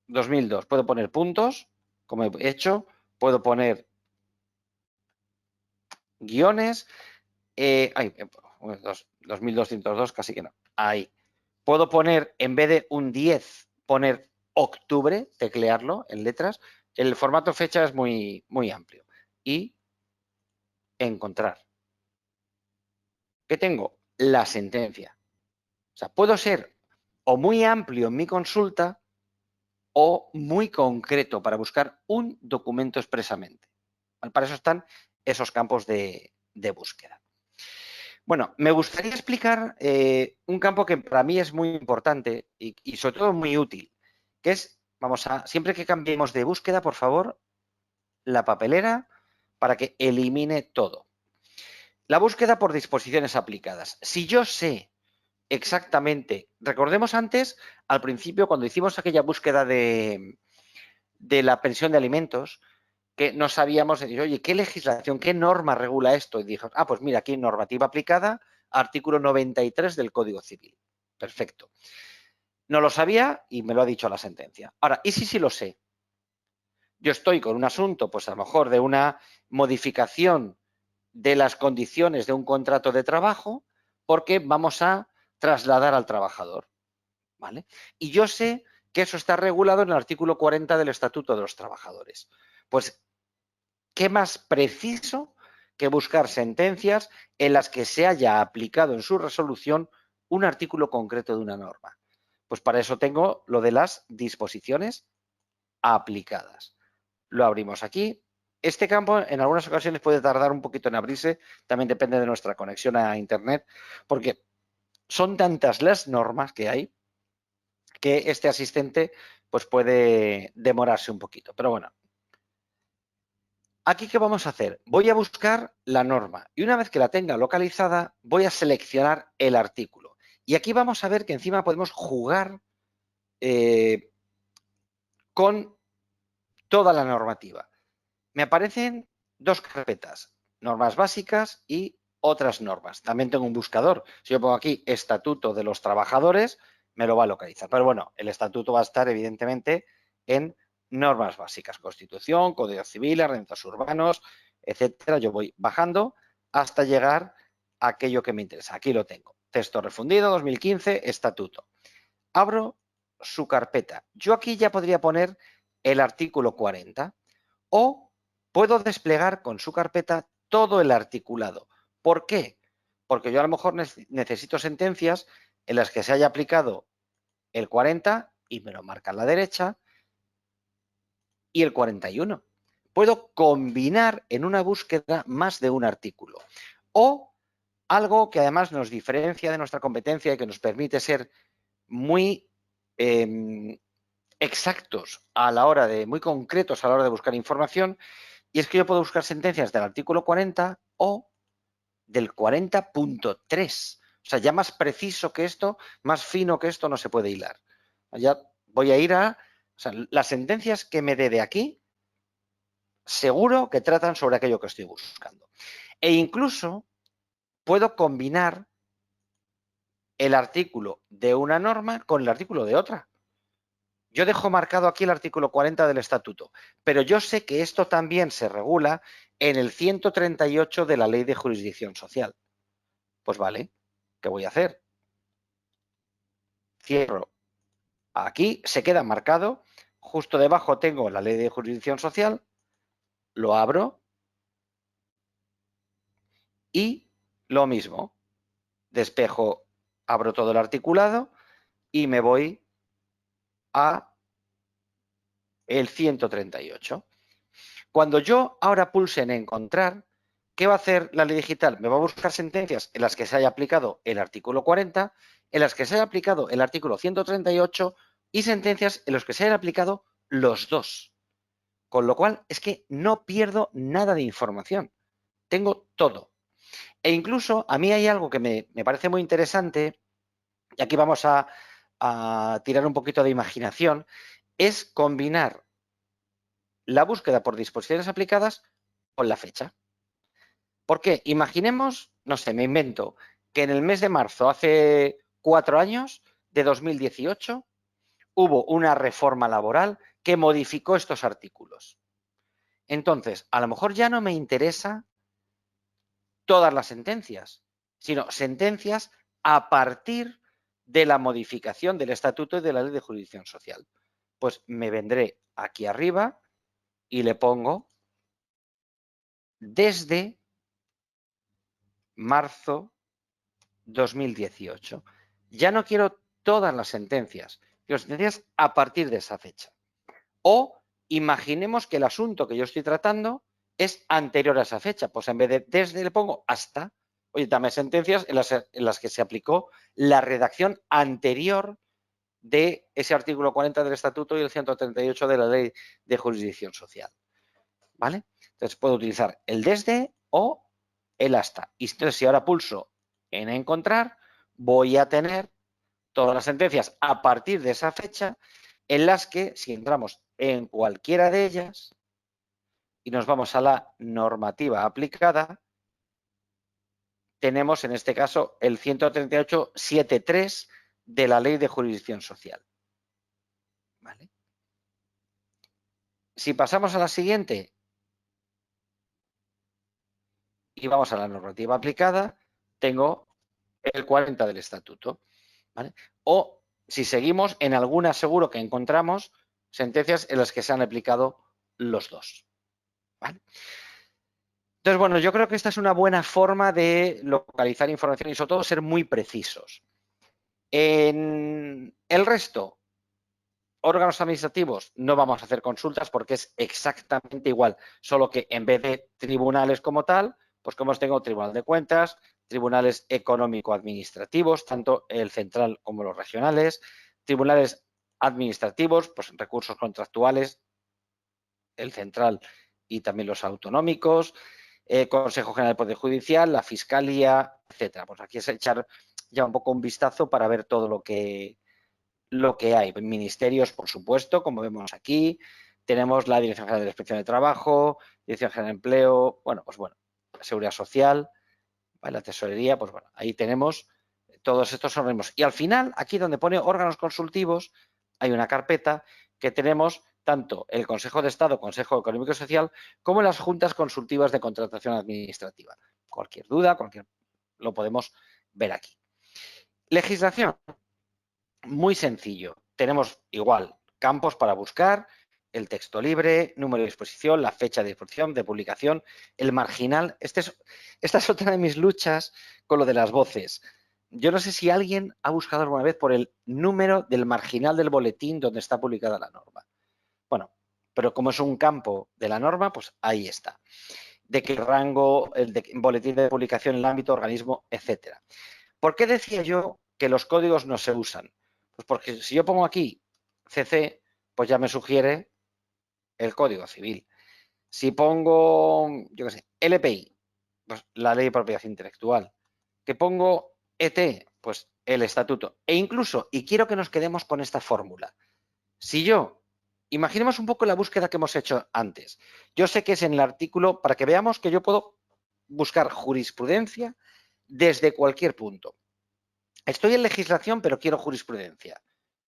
2002. Puedo poner puntos, como he hecho, puedo poner guiones. 2202, casi que no. Ahí. Puedo poner, en vez de un 10, poner octubre, teclearlo en letras. El formato fecha es muy, muy amplio. Y encontrar. ¿Qué tengo? La sentencia. O sea, puedo ser o muy amplio en mi consulta o muy concreto para buscar un documento expresamente. Para eso están esos campos de búsqueda. Bueno, me gustaría explicar un campo que para mí es muy importante y sobre todo muy útil, que es, siempre que cambiemos de búsqueda, por favor, la papelera para que elimine todo. La búsqueda por disposiciones aplicadas. Si yo sé exactamente, recordemos antes, al principio, cuando hicimos aquella búsqueda de la pensión de alimentos, que no sabíamos decir, oye, ¿qué legislación, qué norma regula esto? Y dijo, pues mira, aquí normativa aplicada, artículo 93 del Código Civil. Perfecto. No lo sabía y me lo ha dicho la sentencia. Ahora, ¿y si sí lo sé? Yo estoy con un asunto, pues a lo mejor de una modificación de las condiciones de un contrato de trabajo porque vamos a trasladar al trabajador, ¿vale? Y yo sé que eso está regulado en el artículo 40 del Estatuto de los Trabajadores. Pues, ¿qué más preciso que buscar sentencias en las que se haya aplicado en su resolución un artículo concreto de una norma? Pues para eso tengo lo de las disposiciones aplicadas. Lo abrimos aquí. Este campo en algunas ocasiones puede tardar un poquito en abrirse, también depende de nuestra conexión a Internet, porque son tantas las normas que hay que este asistente pues puede demorarse un poquito. Pero bueno, aquí ¿qué vamos a hacer? Voy a buscar la norma y una vez que la tenga localizada voy a seleccionar el artículo. Y aquí vamos a ver que encima podemos jugar con toda la normativa. Me aparecen dos carpetas, normas básicas y otras normas. También tengo un buscador. Si yo pongo aquí Estatuto de los Trabajadores, me lo va a localizar. Pero bueno, el estatuto va a estar evidentemente en normas básicas, Constitución, Código Civil, arrendamientos urbanos, etcétera. Yo voy bajando hasta llegar a aquello que me interesa. Aquí lo tengo. Texto refundido, 2015, estatuto. abro su carpeta. Yo aquí ya podría poner el artículo 40 o puedo desplegar con su carpeta todo el articulado. ¿Por qué? Porque yo a lo mejor necesito sentencias en las que se haya aplicado el 40 y me lo marca a la derecha y el 41. Puedo combinar en una búsqueda más de un artículo. O algo que además nos diferencia de nuestra competencia y que nos permite ser muy exactos a la hora de, muy concretos a la hora de buscar información, y es que yo puedo buscar sentencias del artículo 40 o del 40.3. O sea, ya más preciso que esto, más fino que esto no se puede hilar. Ya voy a ir a, o sea, las sentencias que me dé de aquí, seguro que tratan sobre aquello que estoy buscando. E incluso puedo combinar el artículo de una norma con el artículo de otra. Yo dejo marcado aquí el artículo 40 del estatuto, pero yo sé que esto también se regula en el 138 de la Ley de Jurisdicción Social. Pues vale, ¿qué voy a hacer? Cierro. Aquí se queda marcado, justo debajo tengo la Ley de Jurisdicción Social, lo abro y lo mismo, despejo, abro todo el articulado y me voy a el 138. Cuando yo ahora pulse en encontrar, ¿qué va a hacer la ley digital? Me va a buscar sentencias en las que se haya aplicado el artículo 40, en las que se haya aplicado el artículo 138 y sentencias en las que se hayan aplicado los dos. Con lo cual es que no pierdo nada de información. Tengo todo. E incluso a mí hay algo que me parece muy interesante, y aquí vamos a tirar un poquito de imaginación, es combinar la búsqueda por disposiciones aplicadas con la fecha. ¿Por qué? Imaginemos, no sé, me invento, que en el mes de marzo, hace 4 años, de 2018, hubo una reforma laboral que modificó estos artículos. Entonces, a lo mejor ya no me interesa todas las sentencias, sino sentencias a partir de la modificación del Estatuto y de la Ley de Jurisdicción Social. Pues me vendré aquí arriba y le pongo desde marzo 2018. Ya no quiero todas las sentencias, quiero sentencias a partir de esa fecha. O imaginemos que el asunto que yo estoy tratando es anterior a esa fecha, pues en vez de desde le pongo hasta. Oye, dame sentencias en las que se aplicó la redacción anterior de ese artículo 40 del Estatuto y el 138 de la Ley de Jurisdicción Social. ¿Vale? Entonces puedo utilizar el desde o el hasta. Y entonces si ahora pulso en encontrar, voy a tener todas las sentencias a partir de esa fecha en las que, si entramos en cualquiera de ellas y nos vamos a la normativa aplicada, tenemos en este caso el 138.7.3 de la Ley de Jurisdicción Social. ¿Vale? Si pasamos a la siguiente y vamos a la normativa aplicada, tengo el 40 del estatuto. ¿Vale? O si seguimos, en alguna seguro que encontramos sentencias en las que se han aplicado los dos. ¿Vale? Entonces, bueno, yo creo que esta es una buena forma de localizar información y sobre todo ser muy precisos. En el resto, órganos administrativos, no vamos a hacer consultas porque es exactamente igual, solo que en vez de tribunales como tal, pues como tengo Tribunal de Cuentas, tribunales económico-administrativos, tanto el central como los regionales, tribunales administrativos, pues recursos contractuales, el central y también los autonómicos, Consejo General del Poder Judicial, la Fiscalía, etcétera. Pues aquí es echar ya un poco un vistazo para ver todo lo que hay. Ministerios, por supuesto, como vemos aquí. Tenemos la Dirección General de la Inspección de Trabajo, Dirección General de Empleo, bueno, pues bueno, Seguridad Social, ¿vale? La Tesorería, pues bueno, ahí tenemos todos estos organismos. Y al final, aquí donde pone órganos consultivos, hay una carpeta que tenemos tanto el Consejo de Estado, Consejo Económico y Social, como las juntas consultivas de contratación administrativa. Cualquier duda, lo podemos ver aquí. Legislación. Muy sencillo. Tenemos igual campos para buscar, el texto libre, número de disposición, la fecha de disposición, de publicación, el marginal. Esta es otra de mis luchas con lo de las voces. Yo no sé si alguien ha buscado alguna vez por el número del marginal del boletín donde está publicada la norma. Bueno, pero como es un campo de la norma, pues ahí está. De qué rango, el de boletín de publicación, el ámbito, organismo, etcétera. ¿Por qué decía yo que los códigos no se usan? Pues porque si yo pongo aquí CC, pues ya me sugiere el Código Civil. Si pongo, yo qué sé, LPI, pues la Ley de Propiedad Intelectual. Que pongo ET, pues el estatuto. E incluso, y quiero que nos quedemos con esta fórmula, si yo, imaginemos un poco la búsqueda que hemos hecho antes. Yo sé que es en el artículo, para que veamos que yo puedo buscar jurisprudencia desde cualquier punto. Estoy en legislación, pero quiero jurisprudencia.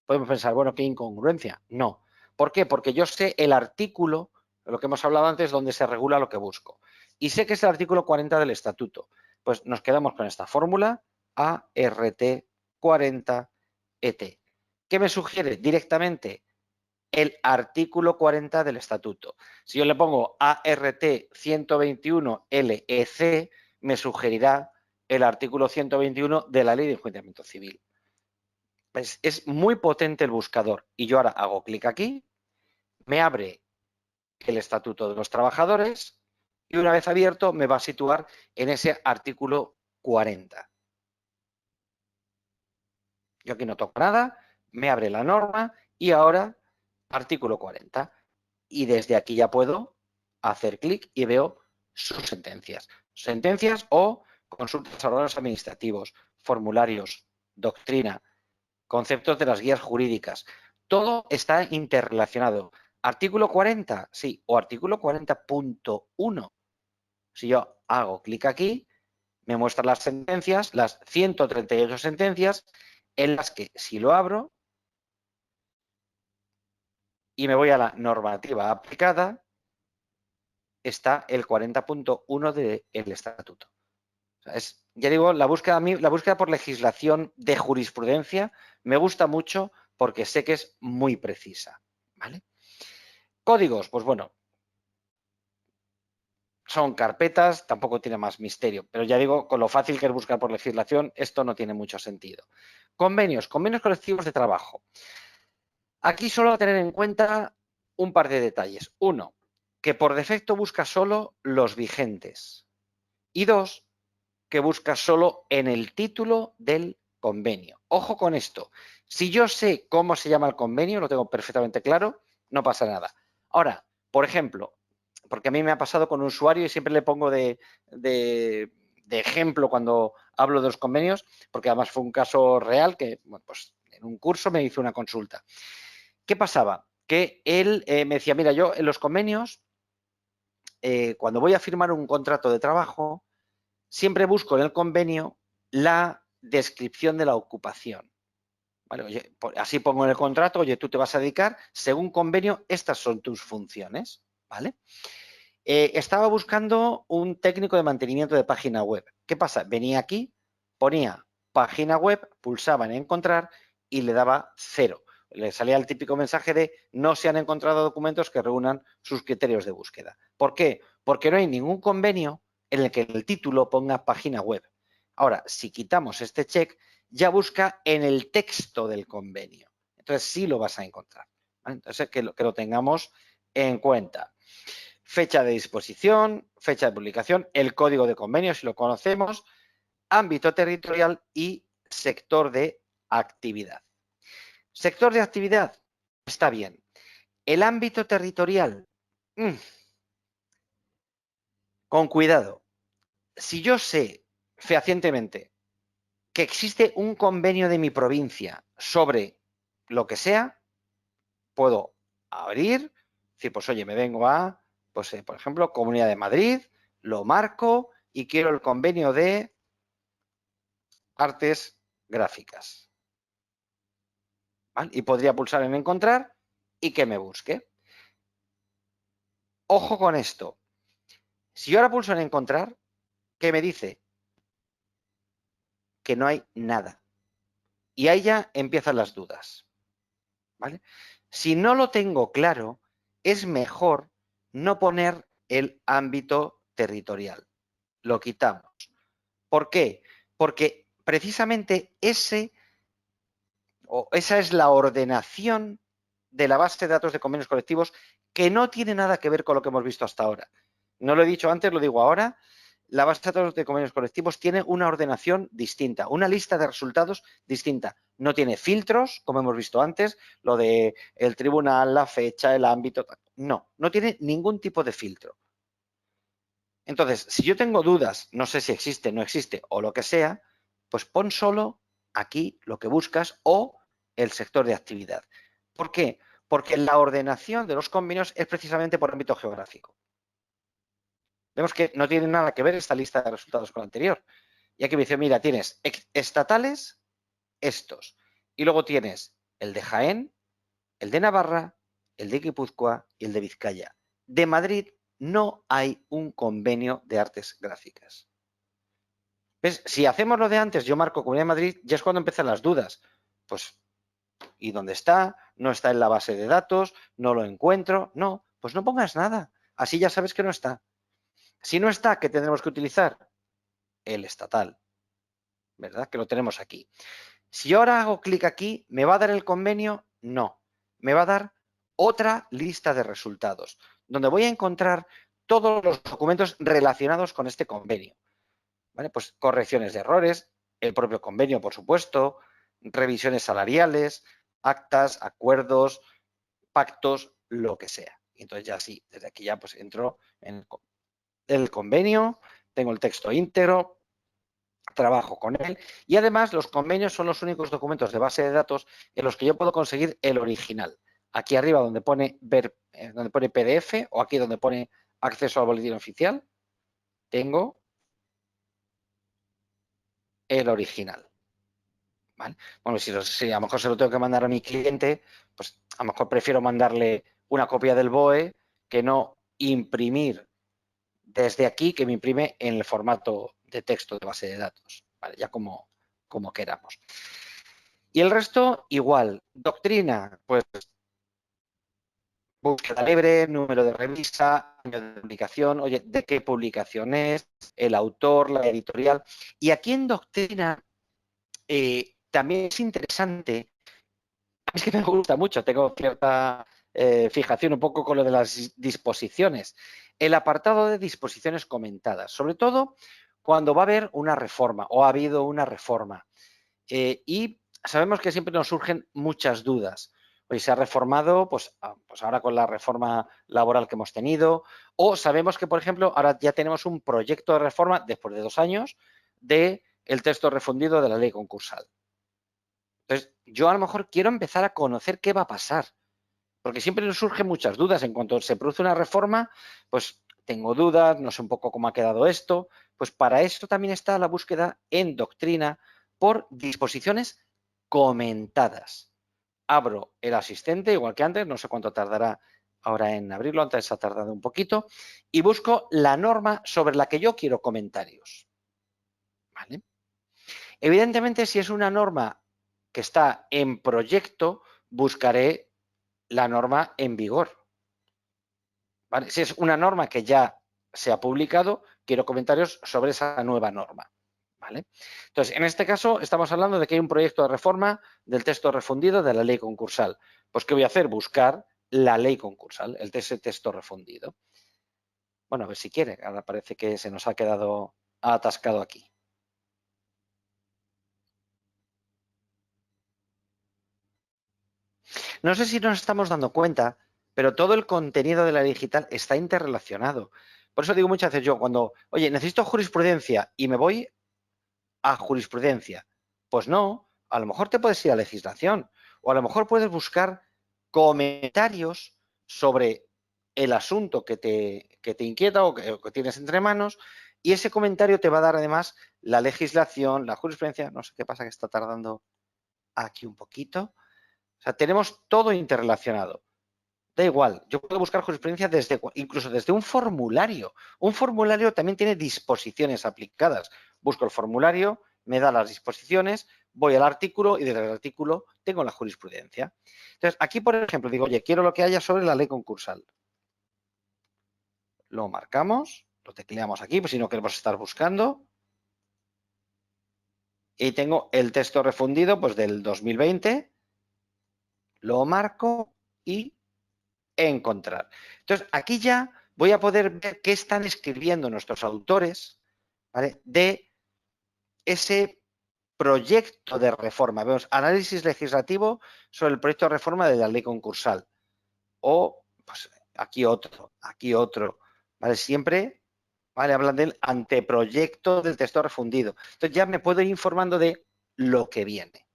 Podemos pensar, bueno, ¿qué incongruencia? No. ¿Por qué? Porque yo sé el artículo, lo que hemos hablado antes, donde se regula lo que busco. Y sé que es el artículo 40 del estatuto. Pues nos quedamos con esta fórmula, ART40ET. ¿Qué me sugiere? Directamente el artículo 40 del estatuto. Si yo le pongo ART121LEC, me sugerirá el artículo 121 de la Ley de Enjuiciamiento Civil. Es muy potente el buscador. Y yo ahora hago clic aquí, me abre el Estatuto de los Trabajadores y una vez abierto me va a situar en ese artículo 40. Yo aquí no toco nada, me abre la norma y ahora artículo 40. Y desde aquí ya puedo hacer clic y veo sus sentencias. Sentencias o consultas a órganos administrativos, formularios, doctrina, conceptos de las guías jurídicas. Todo está interrelacionado. Artículo 40, sí, o artículo 40.1. Si yo hago clic aquí, me muestran las sentencias, las 138 sentencias, en las que si lo abro y me voy a la normativa aplicada, está el 40.1 del estatuto. O sea, ya digo, la búsqueda por legislación de jurisprudencia me gusta mucho porque sé que es muy precisa. ¿Vale? Códigos, pues bueno, son carpetas, tampoco tiene más misterio, pero ya digo, con lo fácil que es buscar por legislación, esto no tiene mucho sentido. Convenios colectivos de trabajo. Aquí solo a tener en cuenta un par de detalles. Uno, que por defecto busca solo los vigentes. Y dos, que busca solo en el título del convenio. Ojo con esto. Si yo sé cómo se llama el convenio, lo tengo perfectamente claro, no pasa nada. Ahora, por ejemplo, porque a mí me ha pasado con un usuario y siempre le pongo de ejemplo cuando hablo de los convenios, porque además fue un caso real que, bueno, pues en un curso me hizo una consulta. ¿Qué pasaba? Que él me decía, mira, yo en los convenios, cuando voy a firmar un contrato de trabajo, siempre busco en el convenio la descripción de la ocupación. ¿Vale? Oye, así pongo en el contrato, oye, tú te vas a dedicar, según convenio, estas son tus funciones. ¿Vale? Estaba buscando un técnico de mantenimiento de página web. ¿Qué pasa? Venía aquí, ponía página web, pulsaba en encontrar y le daba 0. Le salía el típico mensaje de no se han encontrado documentos que reúnan sus criterios de búsqueda. ¿Por qué? Porque no hay ningún convenio en el que el título ponga página web. Ahora, si quitamos este check, ya busca en el texto del convenio. Entonces sí lo vas a encontrar. ¿Vale? Entonces que lo tengamos en cuenta. Fecha de disposición, fecha de publicación, el código de convenio, si lo conocemos, ámbito territorial y sector de actividad. Sector de actividad, está bien. El ámbito territorial, con cuidado. Si yo sé fehacientemente que existe un convenio de mi provincia sobre lo que sea, puedo abrir, decir, pues oye, me vengo a, pues, por ejemplo, Comunidad de Madrid, lo marco y quiero el convenio de artes gráficas. ¿Vale? Y podría pulsar en encontrar y que me busque. Ojo con esto. Si yo ahora pulso en encontrar, ¿qué me dice? Que no hay nada. Y ahí ya empiezan las dudas, ¿vale? Si no lo tengo claro, es mejor no poner el ámbito territorial. Lo quitamos. ¿Por qué? Porque precisamente esa es la ordenación de la base de datos de convenios colectivos que no tiene nada que ver con lo que hemos visto hasta ahora. No lo he dicho antes, lo digo ahora. La base de datos de convenios colectivos tiene una ordenación distinta, una lista de resultados distinta. No tiene filtros, como hemos visto antes, lo de el tribunal, la fecha, el ámbito. No, no tiene ningún tipo de filtro. Entonces, si yo tengo dudas, no sé si existe, no existe o lo que sea, pues pon solo aquí lo que buscas o el sector de actividad. ¿Por qué? Porque la ordenación de los convenios es precisamente por ámbito geográfico. Vemos que no tiene nada que ver esta lista de resultados con la anterior. Y aquí me dice, mira, tienes estatales, estos. Y luego tienes el de Jaén, el de Navarra, el de Guipúzcoa y el de Vizcaya. De Madrid no hay un convenio de artes gráficas. ¿Ves? Si hacemos lo de antes, yo marco Comunidad de Madrid, ya es cuando empiezan las dudas. Pues, ¿y dónde está? No está en la base de datos, no lo encuentro. No, pues no pongas nada. Así ya sabes que no está. Si no está, ¿qué tendremos que utilizar? El estatal, ¿verdad? Que lo tenemos aquí. Si yo ahora hago clic aquí, ¿me va a dar el convenio? No. Me va a dar otra lista de resultados, donde voy a encontrar todos los documentos relacionados con este convenio. ¿Vale? Pues correcciones de errores, el propio convenio, por supuesto, revisiones salariales, actas, acuerdos, pactos, lo que sea. Entonces ya sí, desde aquí ya pues entro en el convenio, tengo el texto íntegro, trabajo con él y además los convenios son los únicos documentos de base de datos en los que yo puedo conseguir el original. Aquí arriba donde pone ver, donde pone PDF o aquí donde pone acceso al boletín oficial, tengo el original. ¿Vale? Bueno, si a lo mejor se lo tengo que mandar a mi cliente, pues a lo mejor prefiero mandarle una copia del BOE que no imprimir desde aquí, que me imprime en el formato de texto de base de datos, ¿vale? Ya como queramos. Y el resto, igual. Doctrina, pues búsqueda libre, número de revista, año de publicación, oye, ¿de qué publicación es? El autor, la editorial. Y aquí en doctrina también es interesante. Es que me gusta mucho, tengo cierta fijación un poco con lo de las disposiciones. El apartado de disposiciones comentadas, sobre todo cuando va a haber una reforma o ha habido una reforma. Y sabemos que siempre nos surgen muchas dudas. Hoy se ha reformado, pues ahora con la reforma laboral que hemos tenido, o sabemos que, por ejemplo, ahora ya tenemos un proyecto de reforma, después de 2 años, del texto refundido de la ley concursal. Entonces, yo a lo mejor quiero empezar a conocer qué va a pasar, porque siempre nos surgen muchas dudas. En cuanto se produce una reforma, pues tengo dudas, no sé un poco cómo ha quedado esto. Pues para esto también está la búsqueda en doctrina por disposiciones comentadas. Abro el asistente, igual que antes, no sé cuánto tardará ahora en abrirlo, antes ha tardado un poquito, y busco la norma sobre la que yo quiero comentarios. ¿Vale? Evidentemente, si es una norma que está en proyecto, buscaré la norma en vigor. ¿Vale? Si es una norma que ya se ha publicado, quiero comentarios sobre esa nueva norma. ¿Vale? Entonces, en este caso, estamos hablando de que hay un proyecto de reforma del texto refundido de la ley concursal. Pues, ¿qué voy a hacer? Buscar la ley concursal, ese texto refundido. Bueno, a ver si quiere. Ahora parece que se nos ha quedado atascado aquí. No sé si nos estamos dando cuenta, pero todo el contenido de la digital está interrelacionado. Por eso digo muchas veces yo, cuando, oye, necesito jurisprudencia y me voy a jurisprudencia. Pues no, a lo mejor te puedes ir a legislación o a lo mejor puedes buscar comentarios sobre el asunto que te inquieta o que tienes entre manos y ese comentario te va a dar además la legislación, la jurisprudencia. No sé qué pasa que está tardando aquí un poquito. O sea, tenemos todo interrelacionado. Da igual, yo puedo buscar jurisprudencia incluso desde un formulario. Un formulario también tiene disposiciones aplicadas. Busco el formulario me da las disposiciones, voy al artículo y desde el artículo tengo la jurisprudencia. Entonces, aquí, por ejemplo, digo, oye, quiero lo que haya sobre la ley concursal. Lo marcamos, lo tecleamos aquí, pues si no queremos estar buscando. Y tengo el texto refundido pues del 2020, lo marco y encontrar. Entonces, aquí ya voy a poder ver qué están escribiendo nuestros autores, ¿vale?, de ese proyecto de reforma. Vemos análisis legislativo sobre el proyecto de reforma de la ley concursal. O pues, aquí otro, ¿vale? Siempre, ¿vale?, hablan del anteproyecto del texto refundido. Entonces ya me puedo ir informando de lo que viene.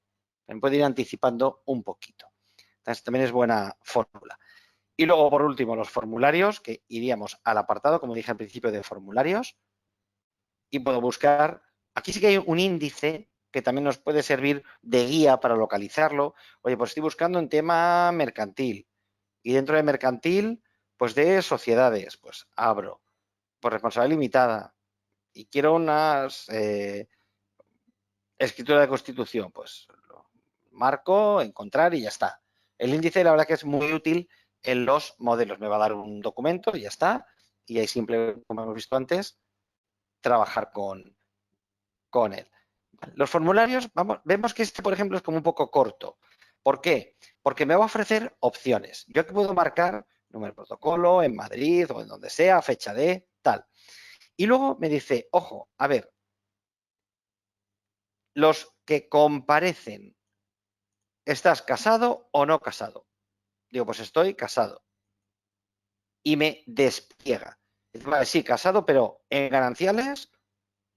Me puedo ir anticipando un poquito. Entonces también es buena fórmula. Y luego, por último, los formularios, que iríamos al apartado, como dije al principio, de formularios. Y puedo buscar, aquí sí que hay un índice que también nos puede servir de guía para localizarlo. Oye, pues estoy buscando en tema mercantil. Y dentro de mercantil, pues de sociedades, pues abro, por responsabilidad limitada. Y quiero unas escritura de constitución, pues lo marco, encontrar y ya está. El índice, la verdad que es muy útil en los modelos. Me va a dar un documento y ya está. Y ahí simplemente, como hemos visto antes, trabajar con él. Los formularios, vemos que este, por ejemplo, es como un poco corto. ¿Por qué? Porque me va a ofrecer opciones. Yo aquí puedo marcar número de protocolo en Madrid o en donde sea, fecha de tal. Y luego me dice, ojo, a ver, los que comparecen, ¿estás casado o no casado? Digo, pues estoy casado. Y me despliega. Dice, vale, sí, casado, pero ¿en gananciales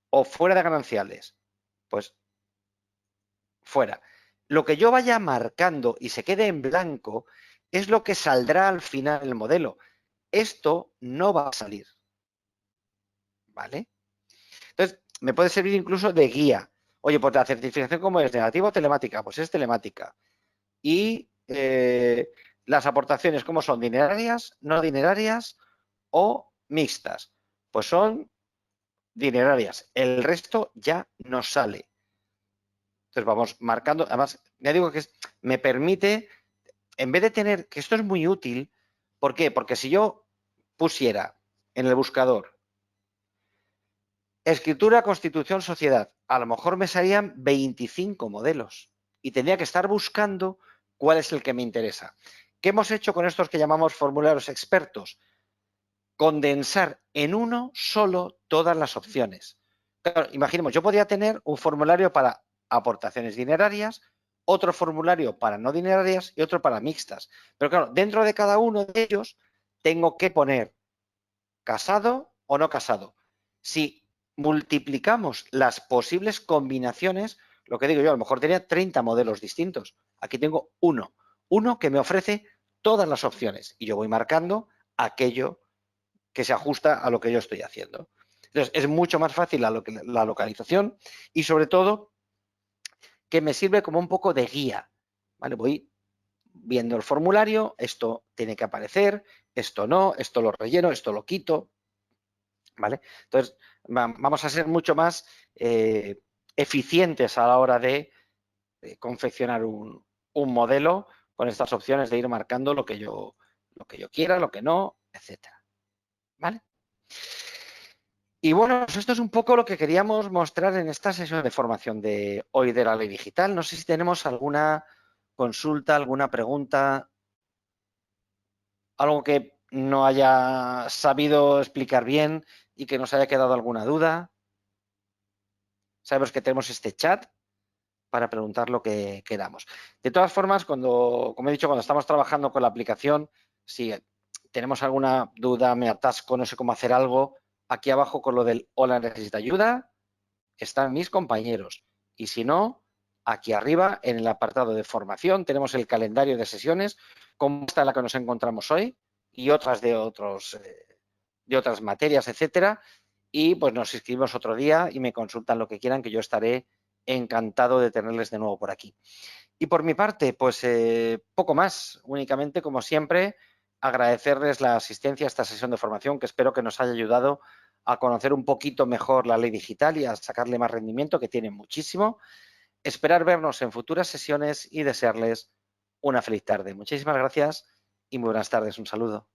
o fuera de gananciales? Pues fuera. Lo que yo vaya marcando y se quede en blanco es lo que saldrá al final del modelo. Esto no va a salir. ¿Vale? Entonces, me puede servir incluso de guía. Oye, pues la certificación, ¿cómo es? ¿Negativa o telemática? Pues es telemática. Y las aportaciones, ¿cómo son? ¿Dinerarias, no dinerarias o mixtas? Pues son dinerarias. El resto ya no sale. Entonces vamos marcando, además, ya digo que me permite, en vez de tener, que esto es muy útil, ¿por qué? Porque si yo pusiera en el buscador escritura, constitución, sociedad, a lo mejor me salían 25 modelos y tendría que estar buscando cuál es el que me interesa. ¿Qué hemos hecho con estos que llamamos formularios expertos? Condensar en uno solo todas las opciones. Claro, imaginemos, yo podría tener un formulario para aportaciones dinerarias, otro formulario para no dinerarias y otro para mixtas. Pero claro, dentro de cada uno de ellos tengo que poner casado o no casado. Si multiplicamos las posibles combinaciones, lo que digo yo, a lo mejor tenía 30 modelos distintos. Aquí tengo uno que me ofrece todas las opciones y yo voy marcando aquello que se ajusta a lo que yo estoy haciendo. Entonces, es mucho más fácil la localización y, sobre todo, que me sirve como un poco de guía. ¿Vale? Voy viendo el formulario, esto tiene que aparecer, esto no, esto lo relleno, esto lo quito. ¿Vale? Entonces, vamos a ser mucho más eficientes a la hora de confeccionar un modelo con estas opciones de ir marcando lo que yo quiera, lo que no, etcétera. ¿Vale? Y bueno, pues esto es un poco lo que queríamos mostrar en esta sesión de formación de hoy de la ley digital. No sé si tenemos alguna consulta, alguna pregunta, algo que no haya sabido explicar bien y que nos haya quedado alguna duda. Sabemos que tenemos este chat para preguntar lo que queramos. De todas formas, como he dicho, cuando estamos trabajando con la aplicación, si tenemos alguna duda, me atasco, no sé cómo hacer algo, aquí abajo con lo del hola, necesita ayuda, están mis compañeros. Y si no, aquí arriba en el apartado de formación tenemos el calendario de sesiones, como esta en la que nos encontramos hoy y otras de otras materias, etcétera. Y pues nos inscribimos otro día y me consultan lo que quieran, que yo estaré encantado de tenerles de nuevo por aquí. Y por mi parte, pues poco más, únicamente, como siempre, agradecerles la asistencia a esta sesión de formación, que espero que nos haya ayudado a conocer un poquito mejor la ley digital y a sacarle más rendimiento, que tiene muchísimo. Esperar vernos en futuras sesiones y desearles una feliz tarde. Muchísimas gracias y muy buenas tardes. Un saludo.